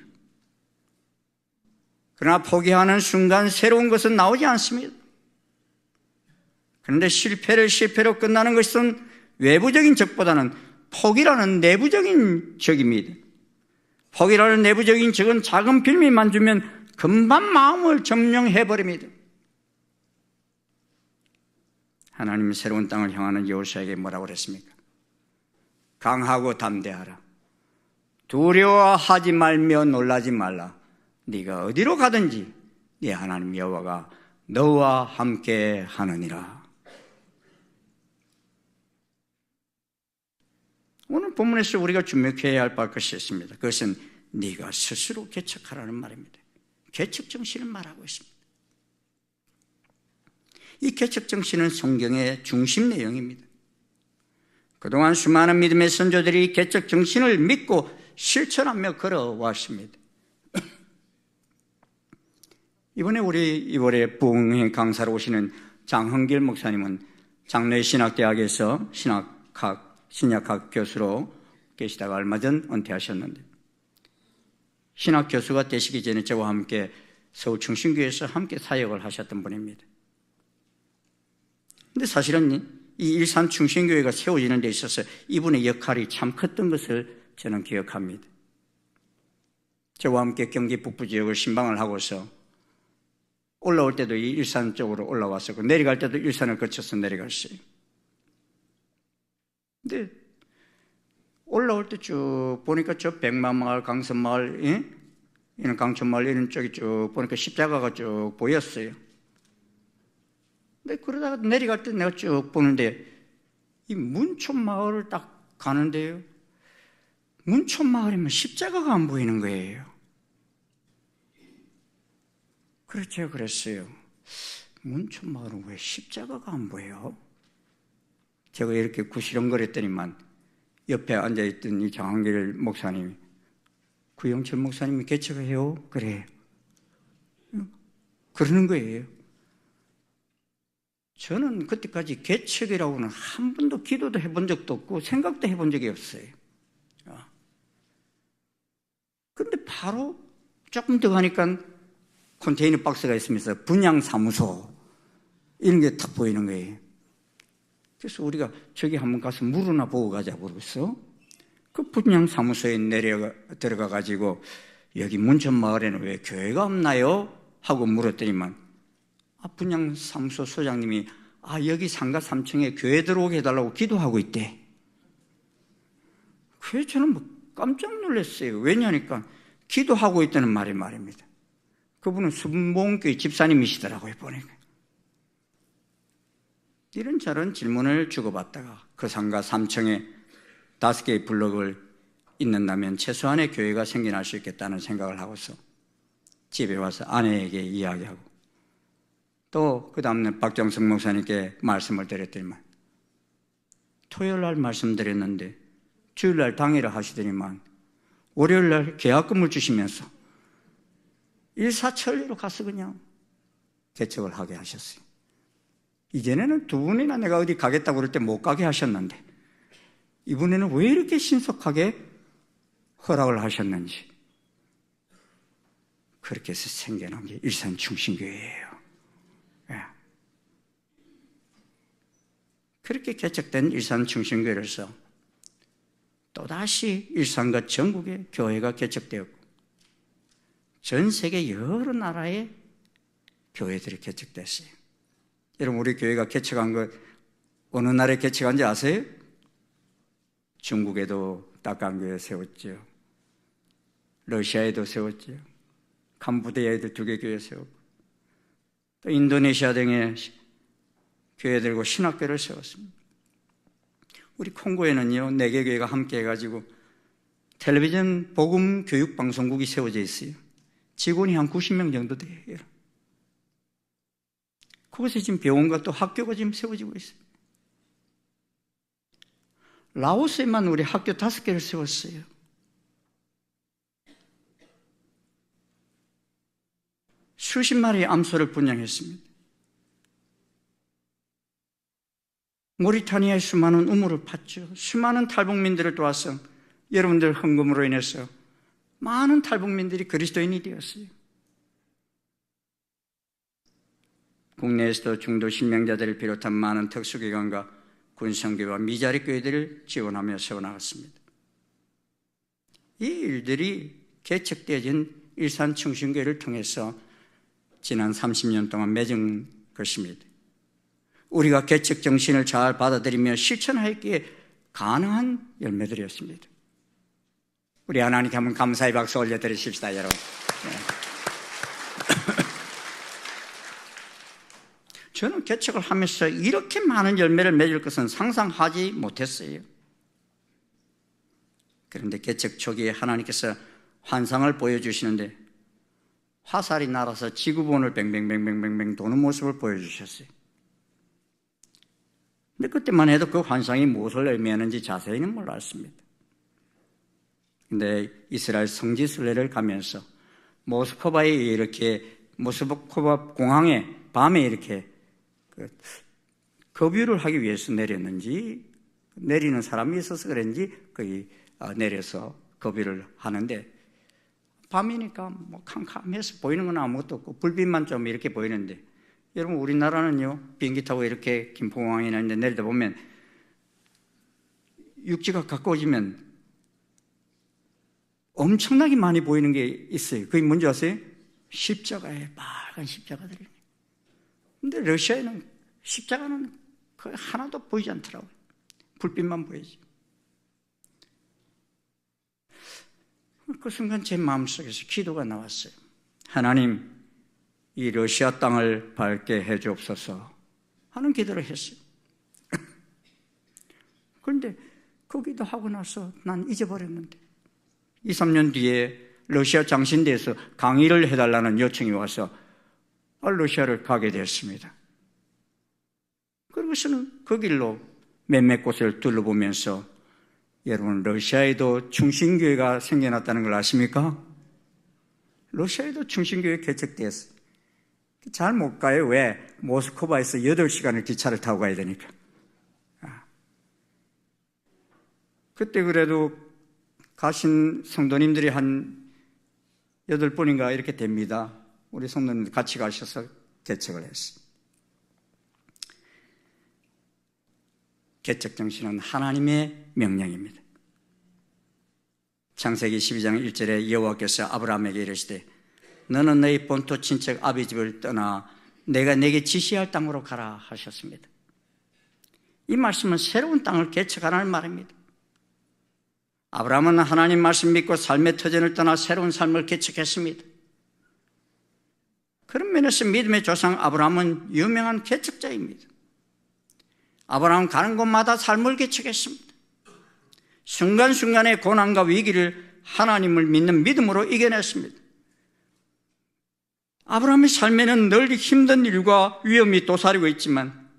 그러나 포기하는 순간 새로운 것은 나오지 않습니다. 그런데 실패를 실패로 끝나는 것은 외부적인 적보다는 포기라는 내부적인 적입니다. 포기라는 내부적인 적은 작은 빌미만 주면 금방 마음을 점령해버립니다. 하나님은 새로운 땅을 향하는 여호수아에게 뭐라고 그랬습니까? 강하고 담대하라. 두려워하지 말며 놀라지 말라. 네가 어디로 가든지 네 하나님 여호와가 너와 함께 하느니라. 오늘 본문에서 우리가 주목해야 할 것이 있습니다. 그것은 네가 스스로 개척하라는 말입니다. 개척 정신을 말하고 있습니다. 이 개척 정신은 성경의 중심 내용입니다. 그동안 수많은 믿음의 선조들이 개척 정신을 믿고 실천하며 걸어왔습니다. 이번에 우리 2월에 부흥회 강사로 오시는 장흥길 목사님은 장로의 신학대학에서 신약학 교수로 계시다가 얼마 전 은퇴하셨는데, 신학 교수가 되시기 전에 저와 함께 서울 충신교회에서 함께 사역을 하셨던 분입니다. 근데 사실은 이 일산 충신교회가 세워지는 데 있어서 이분의 역할이 참 컸던 것을 저는 기억합니다. 저와 함께 경기 북부 지역을 신방을 하고서 올라올 때도 이 일산 쪽으로 올라왔었고 내려갈 때도 일산을 거쳐서 내려갔어요. 근데 올라올 때 쭉 보니까 저 백마마을, 강선마을, 예? 이런 강촌마을 이런 쪽이 쭉 보니까 십자가가 쭉 보였어요. 근데 그러다가 내려갈 때 내가 쭉 보는데 이 문촌마을을 딱 가는데요. 문촌마을이면 십자가가 안 보이는 거예요. 그렇죠, 그랬어요. 문촌마을은 왜 십자가가 안 보여요? 제가 이렇게 구시렁거렸더니만 옆에 앉아있던 이 장한길 목사님이 구영철 목사님이 개척을 해요? 그래. 그러는 거예요. 저는 그때까지 개척이라고는 한 번도 기도도 해본 적도 없고 생각도 해본 적이 없어요. 근데 바로 조금 더 가니까 컨테이너 박스가 있으면서 분양사무소 이런 게 딱 보이는 거예요. 그래서 우리가 저기 한번 가서 물으나 보고 가자고 그러겠어. 그 분양사무소에 들어가 가지고 여기 문천마을에는 왜 교회가 없나요? 하고 물었더니만 분양사무소 소장님이 여기 상가 3층에 교회 들어오게 해달라고 기도하고 있대. 그래서 저는 깜짝 놀랐어요. 왜냐니까 기도하고 있다는 말입니다. 그분은 순복음교회 집사님이시더라고요, 보니까. 이런저런 질문을 주고받다가 그 상가 3층에 5개의 블록을 있는다면 최소한의 교회가 생겨날 수 있겠다는 생각을 하고서 집에 와서 아내에게 이야기하고 또 그 다음날 박정석 목사님께 말씀을 드렸더니만 토요일 날 말씀드렸는데 주일 날 당일을 하시더니만 월요일 날 계약금을 주시면서 일사천리로 가서 그냥 개척을 하게 하셨어요. 이전에는 두 분이나 내가 어디 가겠다고 그럴 때 못 가게 하셨는데 이번에는 왜 이렇게 신속하게 허락을 하셨는지 그렇게 해서 생겨난 게 일산충신교회예요. 그렇게 개척된 일산충신교회로서 또다시 일산과 전국의 교회가 개척되었고 전 세계 여러 나라의 교회들이 개척됐어요. 여러분 우리 교회가 개척한 거 어느 나라에 개척한지 아세요? 중국에도 딱강교회 세웠죠. 러시아에도 세웠죠. 캄보디아에도 2개 교회 세웠고 또 인도네시아 등의 교회들과 신학교를 세웠습니다. 우리 콩고에는요 4개 교회가 함께 해가지고 텔레비전 복음 교육 방송국이 세워져 있어요. 직원이 한 90명 정도 돼요. 그곳에 지금 병원과 또 학교가 지금 세워지고 있어요. 라오스에만 우리 학교 5개를 세웠어요. 수십 마리의 암소를 분양했습니다. 모리타니아의 수많은 우물을 팠죠. 수많은 탈북민들을 도와서 여러분들 헌금으로 인해서 많은 탈북민들이 그리스도인이 되었어요. 국내에서도 중도 신명자들을 비롯한 많은 특수기관과 군성교회와 미자립 교회들을 지원하며 세워나갔습니다. 이 일들이 개척되어진 일산충신교회를 통해서 지난 30년 동안 맺은 것입니다. 우리가 개척 정신을 잘 받아들이며 실천하였기에 가능한 열매들이었습니다. 우리 하나님께 한번 감사의 박수 올려드리십시다, 여러분. 저는 개척을 하면서 이렇게 많은 열매를 맺을 것은 상상하지 못했어요. 그런데 개척 초기에 하나님께서 환상을 보여주시는데 화살이 날아서 지구본을 뱅뱅뱅뱅뱅뱅 도는 모습을 보여주셨어요. 근데 그때만 해도 그 환상이 무엇을 의미하는지 자세히는 몰랐습니다. 근데 이스라엘 성지순례를 가면서 모스크바에 이렇게 모스크바 공항에 밤에 이렇게 급유를 하기 위해서 내렸는지 내리는 사람이 있어서 그런지 거기 내려서 급유를 하는데 밤이니까 뭐 캄캄해서 보이는 건 아무것도 없고 불빛만 좀 이렇게 보이는데 여러분 우리나라는요 비행기 타고 이렇게 김포공항이나 이제 내리다 보면 육지가 가까워지면 엄청나게 많이 보이는 게 있어요. 그게 뭔지 아세요? 십자가예요. 빨간 십자가들이. 근데 러시아에는 십자가는 거의 하나도 보이지 않더라고요. 불빛만 보이지. 그 순간 제 마음속에서 기도가 나왔어요. 하나님, 이 러시아 땅을 밝게 해 주옵소서 하는 기도를 했어요. 그런데 그 기도하고 나서 난 잊어버렸는데 2, 3년 뒤에 러시아 장신대에서 강의를 해달라는 요청이 와서 러시아를 가게 되었습니다. 그리고서는 그 길로 몇몇 곳을 둘러보면서 여러분, 러시아에도 충신교회가 생겨났다는 걸 아십니까? 러시아에도 충신교회 개척되었어요. 잘 못 가요. 왜? 모스크바에서 8시간을 기차를 타고 가야 되니까. 그때 그래도 가신 성도님들이 한 8분인가 이렇게 됩니다. 우리 성도님들 같이 가셔서 개척을 했어요. 개척 정신은 하나님의 명령입니다. 창세기 12장 1절에 여호와께서 아브라함에게 이르시되 너는 너희 본토 친척 아비 집을 떠나 내가 내게 지시할 땅으로 가라 하셨습니다. 이 말씀은 새로운 땅을 개척하라는 말입니다. 아브라함은 하나님 말씀 믿고 삶의 터전을 떠나 새로운 삶을 개척했습니다. 그런 면에서 믿음의 조상 아브라함은 유명한 개척자입니다. 아브라함은 가는 곳마다 삶을 개척했습니다. 순간순간의 고난과 위기를 하나님을 믿는 믿음으로 이겨냈습니다. 아브라함의 삶에는 늘 힘든 일과 위험이 도사리고 있지만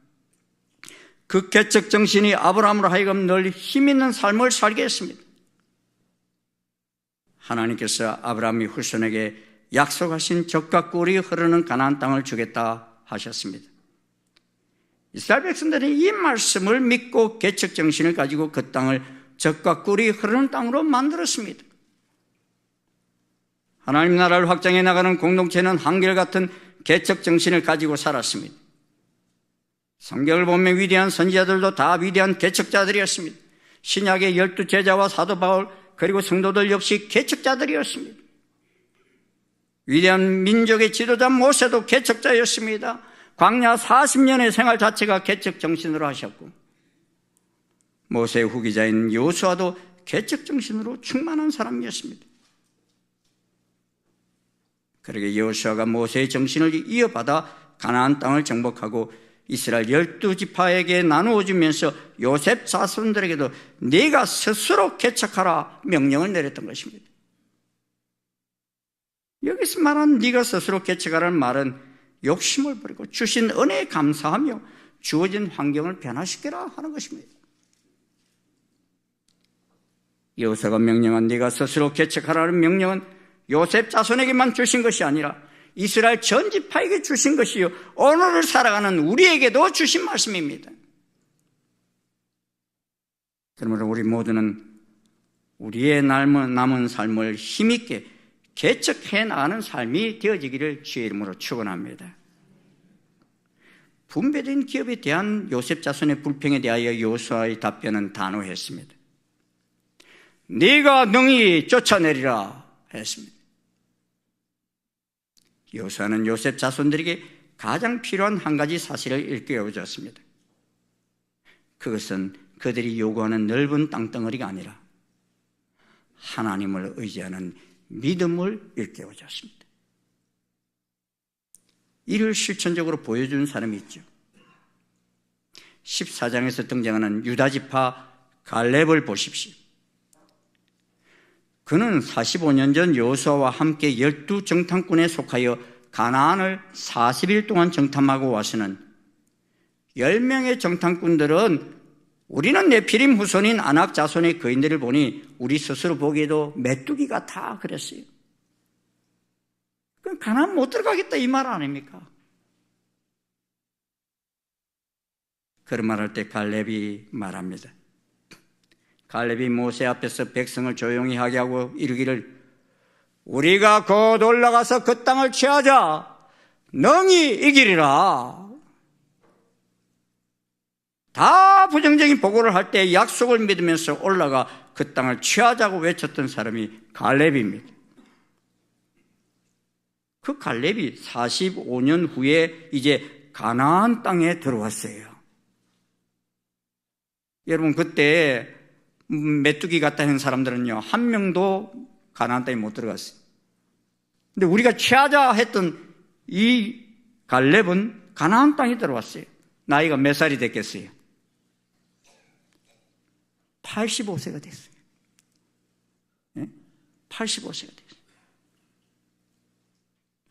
그 개척 정신이 아브라함으로 하여금 늘 힘있는 삶을 살게 했습니다. 하나님께서 아브라함의 후손에게 약속하신 젖과 꿀이 흐르는 가나안 땅을 주겠다 하셨습니다. 이스라엘 백성들은 이 말씀을 믿고 개척 정신을 가지고 그 땅을 젖과 꿀이 흐르는 땅으로 만들었습니다. 하나님 나라를 확장해 나가는 공동체는 한결같은 개척 정신을 가지고 살았습니다. 성경을 보면 위대한 선지자들도 다 위대한 개척자들이었습니다. 신약의 12제자와 사도 바울 그리고 성도들 역시 개척자들이었습니다. 위대한 민족의 지도자 모세도 개척자였습니다. 광야 40년의 생활 자체가 개척 정신으로 하셨고 모세의 후기자인 여호수아도 개척 정신으로 충만한 사람이었습니다. 그러게 여호수아가 모세의 정신을 이어받아 가나안 땅을 정복하고 이스라엘 12지파에게 나누어 주면서 요셉 자손들에게도 네가 스스로 개척하라 명령을 내렸던 것입니다. 여기서 말한 네가 스스로 개척하라는 말은 욕심을 버리고 주신 은혜에 감사하며 주어진 환경을 변화시켜라 하는 것입니다. 여호수아가 명령한 네가 스스로 개척하라는 명령은 요셉 자손에게만 주신 것이 아니라 이스라엘 전 지파에게 주신 것이요 오늘을 살아가는 우리에게도 주신 말씀입니다. 그러므로 우리 모두는 우리의 남은 삶을 힘있게 개척해 나가는 삶이 되어지기를 주의 이름으로 축원합니다. 분배된 기업에 대한 요셉 자손의 불평에 대하여 여호수아의 답변은 단호했습니다. 네가 능히 쫓아내리라 했습니다. 여호수아는 요셉 자손들에게 가장 필요한 한 가지 사실을 일깨워주었습니다. 그것은 그들이 요구하는 넓은 땅덩어리가 아니라 하나님을 의지하는 믿음을 일깨워줬습니다. 이를 실천적으로 보여준 사람이 있죠. 14장에서 등장하는 유다지파 갈렙을 보십시오. 그는 45년 전 여호수아와 함께 12정탐꾼에 속하여 가나안을 40일 동안 정탐하고 와서는 10명의 정탐꾼들은 우리는 네피림 후손인 아낙 자손의 거인들을 보니 우리 스스로 보기에도 메뚜기 같아 그랬어요. 그럼 가나안 못 들어가겠다 이 말 아닙니까? 그런 말할 때 갈렙이 말합니다. 갈렙이 모세 앞에서 백성을 조용히 하게 하고 이르기를 우리가 곧 올라가서 그 땅을 취하자 능히 이기리라. 다 부정적인 보고를 할 때 약속을 믿으면서 올라가 그 땅을 취하자고 외쳤던 사람이 갈렙입니다. 그 갈렙이 45년 후에 이제 가나안 땅에 들어왔어요. 여러분 그때 메뚜기 같다는 사람들은요 한 명도 가나안 땅에 못 들어갔어요. 근데 우리가 취하자 했던 이 갈렙은 가나안 땅에 들어왔어요. 나이가 몇 살이 됐겠어요? 85세가 됐어요. 85세가 됐어요.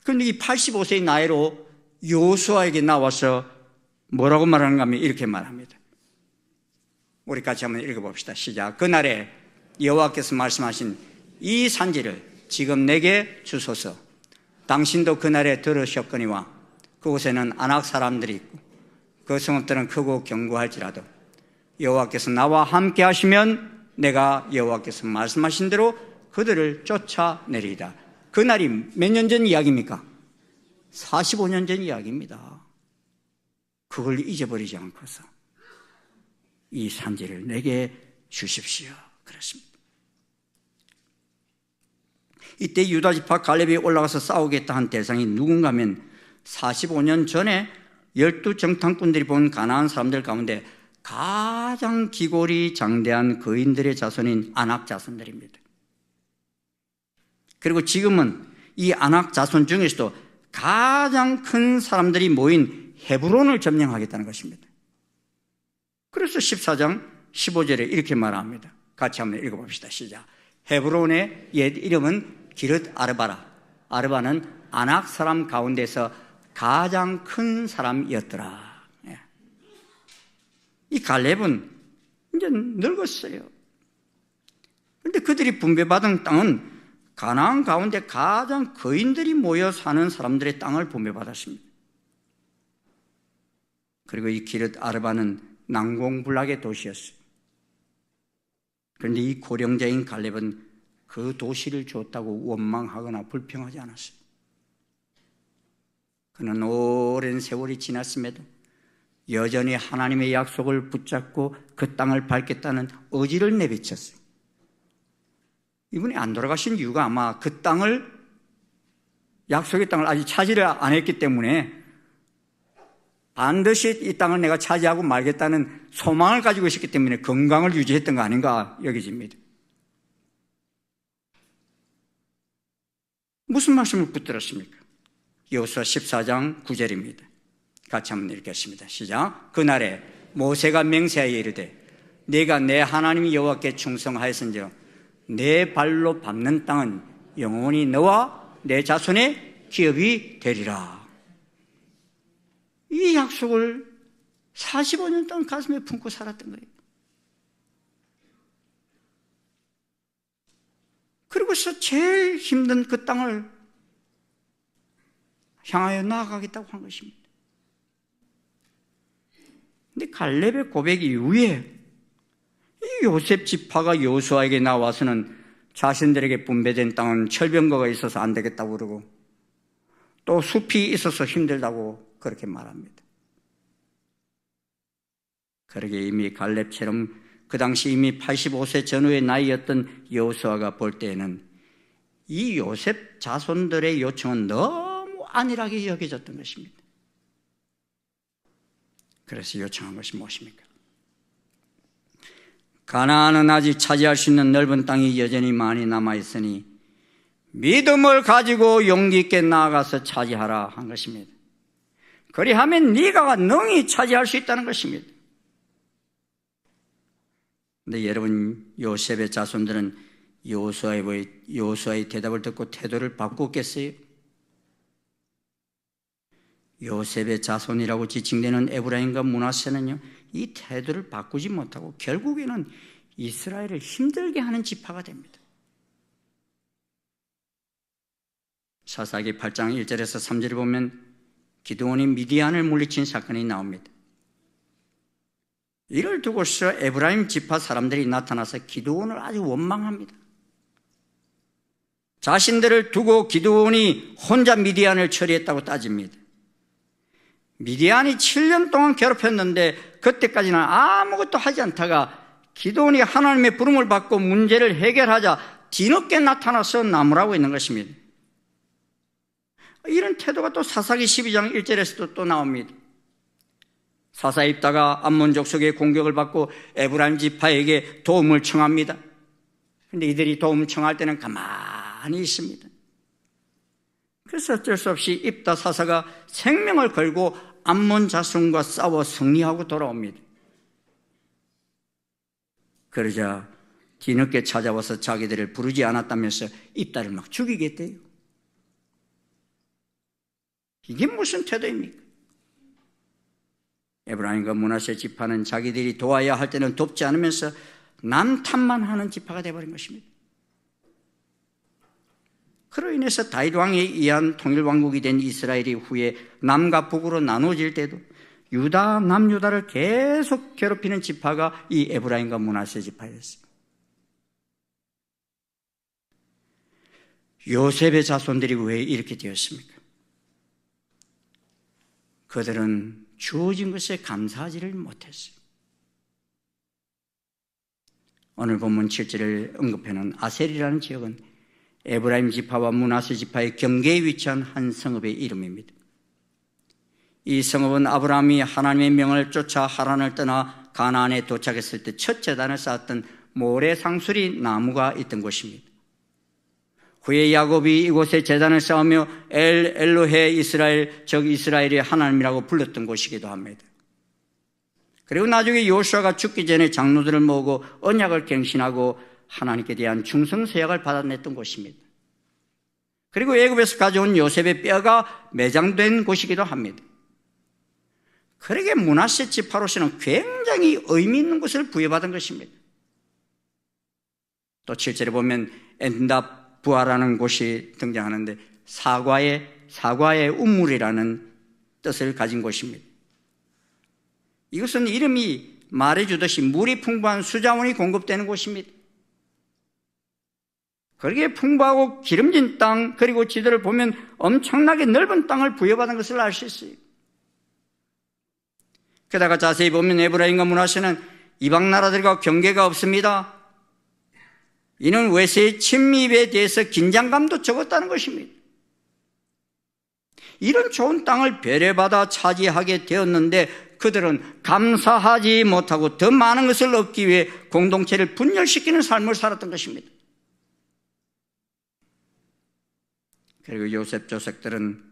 그런데 이 85세의 나이로 여호수아에게 나와서 뭐라고 말하는가 하면 이렇게 말합니다. 우리 같이 한번 읽어봅시다. 시작. 그날에 여호와께서 말씀하신 이 산지를 지금 내게 주소서. 당신도 그날에 들으셨거니와 그곳에는 아낙 사람들이 있고 그 성읍들은 크고 견고할지라도 여호와께서 나와 함께 하시면 내가 여호와께서 말씀하신 대로 그들을 쫓아내리이다. 그날이 몇 년 전 이야기입니까? 45년 전 이야기입니다. 그걸 잊어버리지 않고서 이 산지를 내게 주십시오. 그렇습니다. 이때 유다 지파 갈렙이 올라가서 싸우겠다 한 대상이 누군가 하면 45년 전에 12정탐꾼들이 본 가나안 사람들 가운데 가장 기골이 장대한 거인들의 자손인 아낙 자손들입니다. 그리고 지금은 이 아낙 자손 중에서도 가장 큰 사람들이 모인 헤브론을 점령하겠다는 것입니다. 그래서 14장 15절에 이렇게 말합니다. 같이 한번 읽어봅시다. 시작. 헤브론의 옛 이름은 기르 아르바라. 아르바는 아낙 사람 가운데서 가장 큰 사람이었더라. 이 갈렙은 이제 늙었어요. 그런데 그들이 분배받은 땅은 가나안 가운데 가장 거인들이 모여 사는 사람들의 땅을 분배받았습니다. 그리고 이 기르 아르바는 난공불락의 도시였어요. 그런데 이 고령자인 갈렙은 그 도시를 줬다고 원망하거나 불평하지 않았어요. 그는 오랜 세월이 지났음에도 여전히 하나님의 약속을 붙잡고 그 땅을 밟겠다는 의지를 내비쳤어요. 이분이 안 돌아가신 이유가 아마 그 땅을, 약속의 땅을 아직 차지를 안 했기 때문에 반드시 이 땅을 내가 차지하고 말겠다는 소망을 가지고 있었기 때문에 건강을 유지했던 거 아닌가 여겨집니다. 무슨 말씀을 붙들었습니까? 여호수아 14장 9절입니다. 같이 한번 읽겠습니다. 시작. 그날에 모세가 맹세하여 이르되 내가 내 하나님 여호와께 충성하였은즉 내 발로 밟는 땅은 영원히 너와 내 자손의 기업이 되리라. 이 약속을 45년 동안 가슴에 품고 살았던 거예요. 그리고서 제일 힘든 그 땅을 향하여 나아가겠다고 한 것입니다. 근데 갈렙의 고백 이후에 이 요셉 지파가 여호수아에게 나와서는 자신들에게 분배된 땅은 철병거가 있어서 안 되겠다고 그러고 또 숲이 있어서 힘들다고 그렇게 말합니다. 그러게 이미 갈렙처럼 그 당시 이미 85세 전후의 나이였던 여호수아가 볼 때에는 이 요셉 자손들의 요청은 너무 안일하게 여겨졌던 것입니다. 그래서 요청한 것이 무엇입니까? 가나안은 아직 차지할 수 있는 넓은 땅이 여전히 많이 남아있으니 믿음을 가지고 용기 있게 나아가서 차지하라 한 것입니다. 그리하면 네가 능히 차지할 수 있다는 것입니다. 근데 여러분, 요셉의 자손들은 여호수아의 대답을 듣고 태도를 바꾸겠어요? 요셉의 자손이라고 지칭되는 에브라임과 므낫세는요, 이 태도를 바꾸지 못하고 결국에는 이스라엘을 힘들게 하는 지파가 됩니다. 사사기 8장 1절에서 3절을 보면 기드온이 미디안을 물리친 사건이 나옵니다. 이를 두고서 에브라임 지파 사람들이 나타나서 기드온을 아주 원망합니다. 자신들을 두고 기드온이 혼자 미디안을 처리했다고 따집니다. 미디안이 7년 동안 괴롭혔는데 그때까지는 아무것도 하지 않다가 기드온이 하나님의 부름을 받고 문제를 해결하자 뒤늦게 나타나서 나무라고 있는 것입니다. 이런 태도가 또 사사기 12장 1절에서도 또 나옵니다. 사사 입다가 암몬 족속의 공격을 받고 에브라임 지파에게 도움을 청합니다. 그런데 이들이 도움을 청할 때는 가만히 많이 있습니다. 그래서 어쩔 수 없이 입다 사사가 생명을 걸고 암몬 자손과 싸워 승리하고 돌아옵니다. 그러자 뒤늦게 찾아와서 자기들을 부르지 않았다면서 입다를 막 죽이겠대요. 이게 무슨 태도입니까? 에브라임과 므낫세 지파는 자기들이 도와야 할 때는 돕지 않으면서 남 탓만 하는 지파가 되어버린 것입니다. 그로 인해서 다윗 왕에 의한 통일왕국이 된 이스라엘이 후에 남과 북으로 나누어질 때도 유다, 남유다를 계속 괴롭히는 지파가 이 에브라임과 므낫세 지파였어요. 요셉의 자손들이 왜 이렇게 되었습니까? 그들은 주어진 것에 감사하지를 못했어요. 오늘 본문 7절을 언급해놓은 아셀이라는 지역은 에브라임 지파와 므낫세 지파의 경계에 위치한 한 성읍의 이름입니다. 이 성읍은 아브라함이 하나님의 명을 쫓아 하란을 떠나 가나안에 도착했을 때 첫 제단을 쌓았던 모래상수리 나무가 있던 곳입니다. 후에 야곱이 이곳에 제단을 쌓으며 엘로헤 이스라엘, 즉 이스라엘의 하나님이라고 불렀던 곳이기도 합니다. 그리고 나중에 요수아가 죽기 전에 장로들을 모으고 언약을 갱신하고 하나님께 대한 충성서약을 받아냈던 곳입니다. 그리고 애굽에서 가져온 요셉의 뼈가 매장된 곳이기도 합니다. 그러게 므낫세 지파로서는 굉장히 의미 있는 것을 부여받은 것입니다. 또 7절에 보면 엔다부아라는 곳이 등장하는데 사과의 우물이라는 뜻을 가진 곳입니다. 이것은 이름이 말해주듯이 물이 풍부한 수자원이 공급되는 곳입니다. 그렇게 풍부하고 기름진 땅, 그리고 지도를 보면 엄청나게 넓은 땅을 부여받은 것을 알 수 있어요. 게다가 자세히 보면 에브라임과 므낫세는 이방 나라들과 경계가 없습니다. 이는 외세의 침입에 대해서 긴장감도 적었다는 것입니다. 이런 좋은 땅을 배려받아 차지하게 되었는데 그들은 감사하지 못하고 더 많은 것을 얻기 위해 공동체를 분열시키는 삶을 살았던 것입니다. 그리고 요셉 조석들은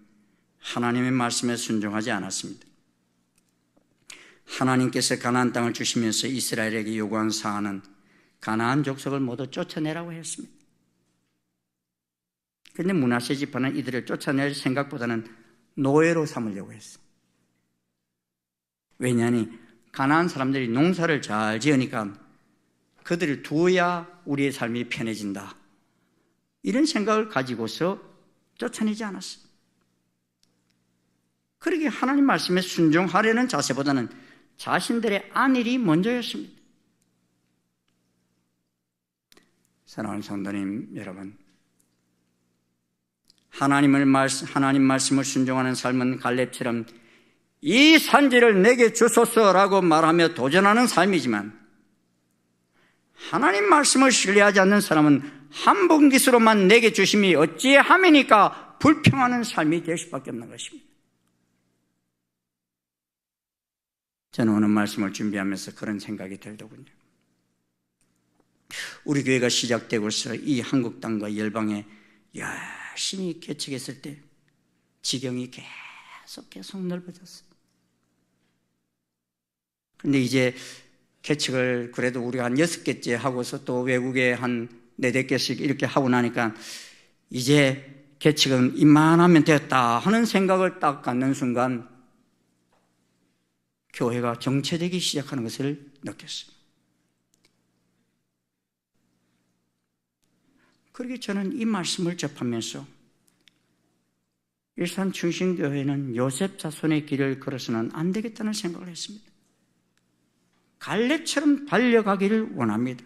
하나님의 말씀에 순종하지 않았습니다. 하나님께서 가나안 땅을 주시면서 이스라엘에게 요구한 사안은 가나안 족속을 모두 쫓아내라고 했습니다. 그런데 므낫세 지파는 이들을 쫓아낼 생각보다는 노예로 삼으려고 했어요. 왜냐하니 가나안 사람들이 농사를 잘 지으니까 그들을 두어야 우리의 삶이 편해진다, 이런 생각을 가지고서 쫓아내지 않았어요. 그러기에 하나님 말씀에 순종하려는 자세보다는 자신들의 안일이 먼저였습니다. 사랑하는 성도님 여러분, 하나님 말씀을 순종하는 삶은 갈렙처럼 이 산지를 내게 주소서라고 말하며 도전하는 삶이지만, 하나님 말씀을 신뢰하지 않는 사람은 한 분깃으로만 내게 주심이 어찌함이니까 불평하는 삶이 될 수밖에 없는 것입니다. 저는 오늘 말씀을 준비하면서 그런 생각이 들더군요. 우리 교회가 시작되고서 이 한국 땅과 열방에 열심히 개척했을 때 지경이 계속 넓어졌어요. 그런데 이제 개척을 그래도 우리가 한 6개째 하고서 또 외국에 한 4-5개씩 이렇게 하고 나니까 이제 개척은 이만하면 됐다 하는 생각을 딱 갖는 순간 교회가 정체되기 시작하는 것을 느꼈어요. 그렇게 저는 이 말씀을 접하면서 일산 충신교회는 요셉 자손의 길을 걸어서는 안 되겠다는 생각을 했습니다. 갈렙처럼 달려가기를 원합니다.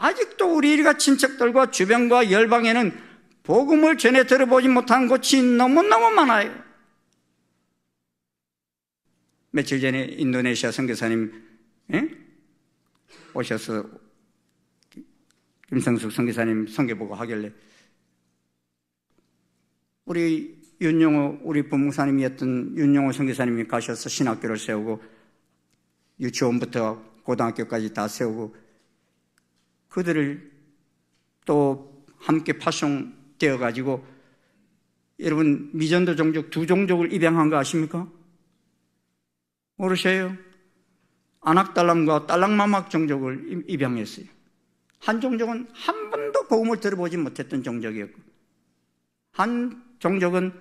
아직도 우리가 친척들과 주변과 열방에는 복음을 전해 들어보지 못한 곳이 너무너무 많아요. 며칠 전에 인도네시아 선교사님 오셔서 김성숙 선교사님 선교보고 하길래 우리 윤용호, 우리 부목사님이었던 윤용호 선교사님이 가셔서 신학교를 세우고 유치원부터 고등학교까지 다 세우고 그들을 또 함께 파송되어 가지고 여러분 미전도 종족 두 종족을 입양한 거 아십니까? 모르셔요? 아낙달람과 딸랑마막 종족을 입양했어요. 한 종족은 한 번도 복음을 들어보지 못했던 종족이었고, 한 종족은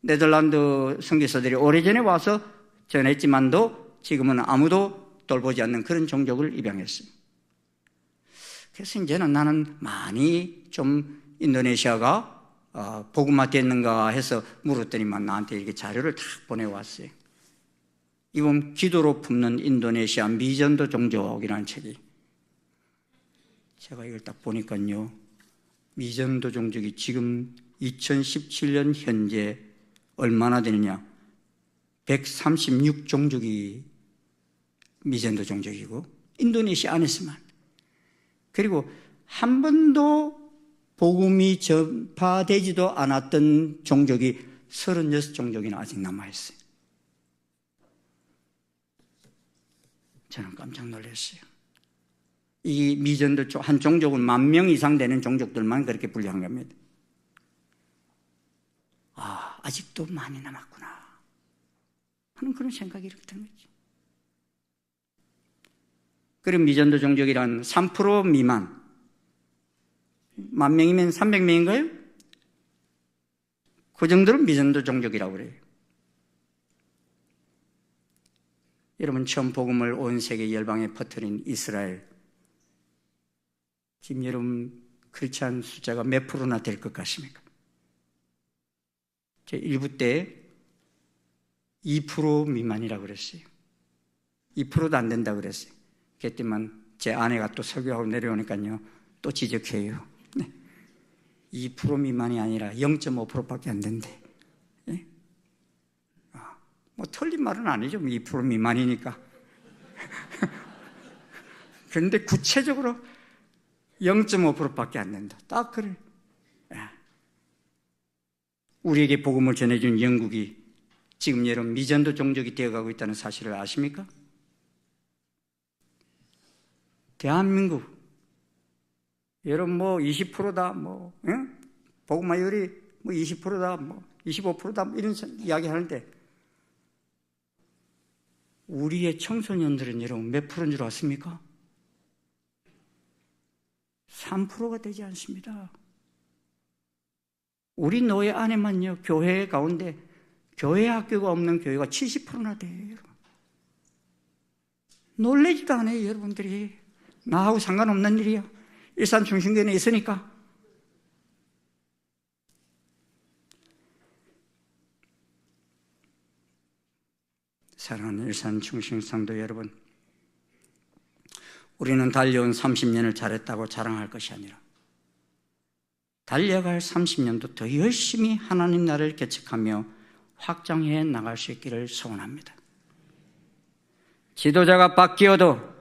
네덜란드 선교사들이 오래전에 와서 전했지만도 지금은 아무도 돌보지 않는 그런 종족을 입양했어요. 그래서 이제는 나는 많이 좀 인도네시아가 복음화 됐는가 해서 물었더니만 나한테 이렇게 자료를 다 보내왔어요. 이번 기도로 품는 인도네시아 미전도 종족이라는 책이, 제가 이걸 딱 보니까요, 미전도 종족이 지금 2017년 현재 얼마나 되느냐, 136종족이 미전도 종족이고, 인도네시아 안에서만. 그리고 한 번도 복음이 전파되지도 않았던 종족이 36종족이나 아직 남아있어요. 저는 깜짝 놀랐어요. 이 미전도 한 종족은 10,000명 이상 되는 종족들만 그렇게 분류한 겁니다. 아직도 많이 남았구나 하는 그런 생각이 이렇게 드는 거죠. 그리고 미전도 종족이란 3% 미만, 10,000명이면 300명인가요? 그 정도는 미전도 종족이라고 그래요. 여러분, 처음 복음을 온 세계 열방에 퍼뜨린 이스라엘, 지금 여러분 크리스찬 숫자가 몇 프로나 될 것 같습니까? 제 1부 때 2% 미만이라고 그랬어요. 2%도 안 된다고 그랬어요. 그랬더니만 제 아내가 또 설교하고 내려오니까요, 또 지적해요. 2% 미만이 아니라 0.5%밖에 안 된대. 뭐 틀린 말은 아니죠. 2% 미만이니까. 그런데 구체적으로 0.5%밖에 안 된다. 딱 그래. 우리에게 복음을 전해준 영국이 지금 여러분 미전도 종족이 되어가고 있다는 사실을 아십니까? 대한민국 여러분 뭐 20%다 뭐 복음화율이 뭐 20%다 뭐 25%다 뭐 이런 이야기 하는데, 우리의 청소년들은 여러분 몇 프로인 줄 아십니까? 3%가 되지 않습니다. 우리 노예 안에만요, 교회 가운데 교회 학교가 없는 교회가 70%나 돼요. 놀라지도 않아요, 여러분들이. 나하고 상관없는 일이야. 일산 중심교회에 있으니까. 사랑하는 일산 중심성도 여러분, 우리는 달려온 30년을 잘했다고 자랑할 것이 아니라 달려갈 30년도 더 열심히 하나님 나라를 개척하며 확장해 나갈 수 있기를 소원합니다. 지도자가 바뀌어도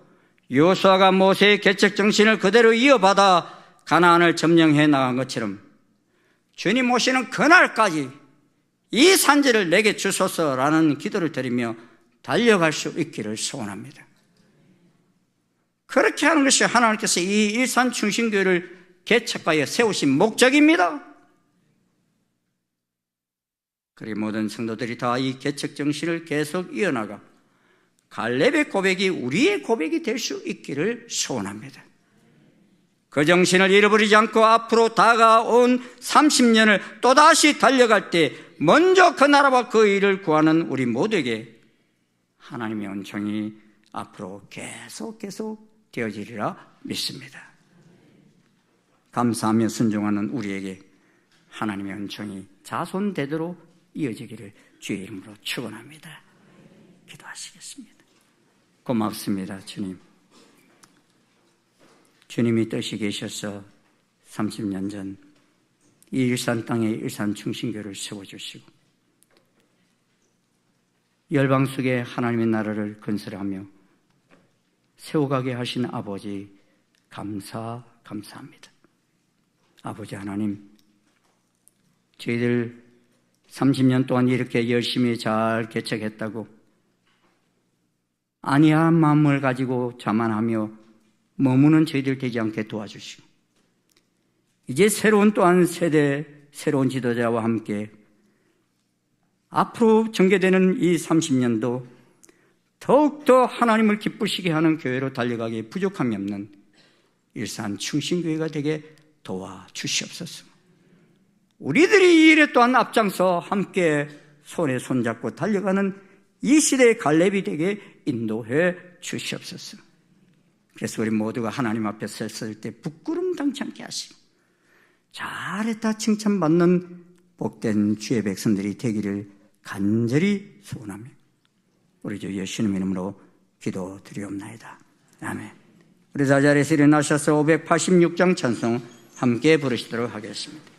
여호수아가 모세의 개척 정신을 그대로 이어받아 가나안을 점령해 나간 것처럼 주님 오시는 그날까지 이 산지를 내게 주소서라는 기도를 드리며 달려갈 수 있기를 소원합니다. 그렇게 하는 것이 하나님께서 이 일산 중심교회를 개척하여 세우신 목적입니다. 그리고 모든 성도들이 다 이 개척 정신을 계속 이어나가 갈렙의 고백이 우리의 고백이 될 수 있기를 소원합니다. 그 정신을 잃어버리지 않고 앞으로 다가온 30년을 또다시 달려갈 때 먼저 그 나라와 그 일을 구하는 우리 모두에게 하나님의 은총이 앞으로 계속 되어지리라 믿습니다. 감사하며 순종하는 우리에게 하나님의 은총이 자손대대로 이어지기를 주의 이름으로 축원합니다. 기도하시겠습니다. 고맙습니다, 주님. 주님이 뜻이 계셔서 30년 전 이 일산 땅에 일산 중심교회를 세워주시고 열방 속에 하나님의 나라를 건설하며 세워가게 하신 아버지 감사합니다. 아버지 하나님, 저희들 30년 동안 이렇게 열심히 잘 개척했다고 안이한 마음을 가지고 자만하며 머무는 저희들 되지 않게 도와주시고 이제 새로운 또한 세대, 새로운 지도자와 함께 앞으로 전개되는 이 30년도 더욱더 하나님을 기쁘시게 하는 교회로 달려가기에 부족함이 없는 일산 충신교회가 되게 도와주시옵소서. 우리들이 이 일에 또한 앞장서 함께 손에 손잡고 달려가는 이 시대의 갈렙이 되게 인도해 주시옵소서. 그래서 우리 모두가 하나님 앞에 섰을 때 부끄럼 당치 않게 하시고 잘했다 칭찬받는 복된 주의 백성들이 되기를 간절히 소원하며 우리 주 예수님 이름으로 기도드리옵나이다. 아멘. 우리 다 자리에서 일어나셔서 586장 찬송 함께 부르시도록 하겠습니다.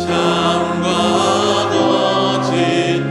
잠과 거짓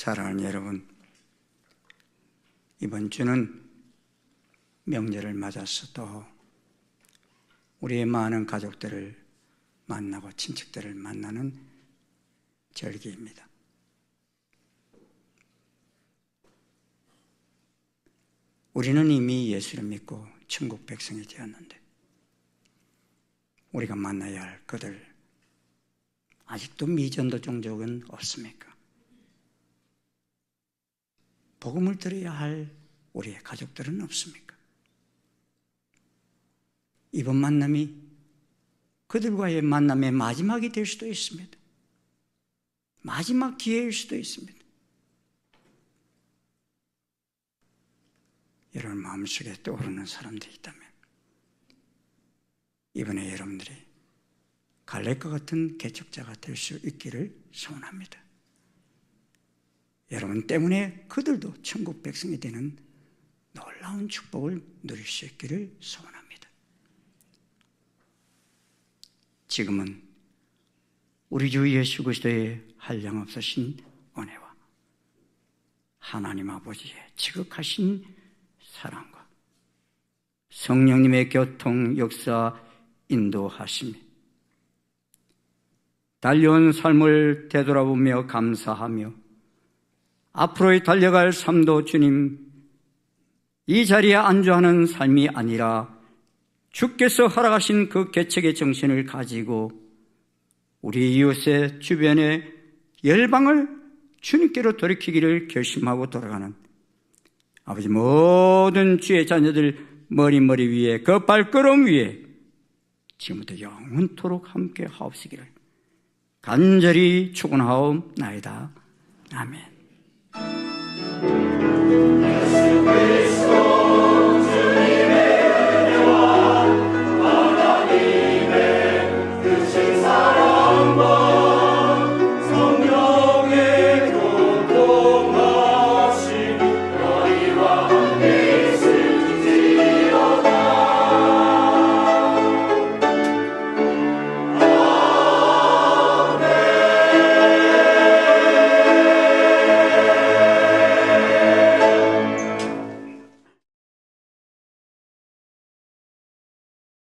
사랑하는 여러분, 이번 주는 명절을 맞아서 또 우리의 많은 가족들을 만나고 친척들을 만나는 절기입니다. 우리는 이미 예수를 믿고 천국 백성이 되었는데 우리가 만나야 할 그들, 아직도 미전도 종족은 없습니까? 복음을 들어야 할 우리의 가족들은 없습니까? 이번 만남이 그들과의 만남의 마지막이 될 수도 있습니다. 마지막 기회일 수도 있습니다. 여러분 마음속에 떠오르는 사람들이 있다면 이번에 여러분들이 갈렙과 같은 개척자가 될 수 있기를 소원합니다. 여러분 때문에 그들도 천국 백성이 되는 놀라운 축복을 누릴 수 있기를 소원합니다. 지금은 우리 주 예수 그리스도의 한량없으신 은혜와 하나님 아버지의 지극하신 사랑과 성령님의 교통, 역사, 인도하심이 달려온 삶을 되돌아보며 감사하며 앞으로의 달려갈 삶도 주님 이 자리에 안주하는 삶이 아니라 주께서 허락하신 그 개척의 정신을 가지고 우리 이웃의 주변의 열방을 주님께로 돌이키기를 결심하고 돌아가는 아버지 모든 주의 자녀들 머리 위에 그 발걸음 위에 지금부터 영원토록 함께 하옵시기를 간절히 축원하옵나이다. 아멘.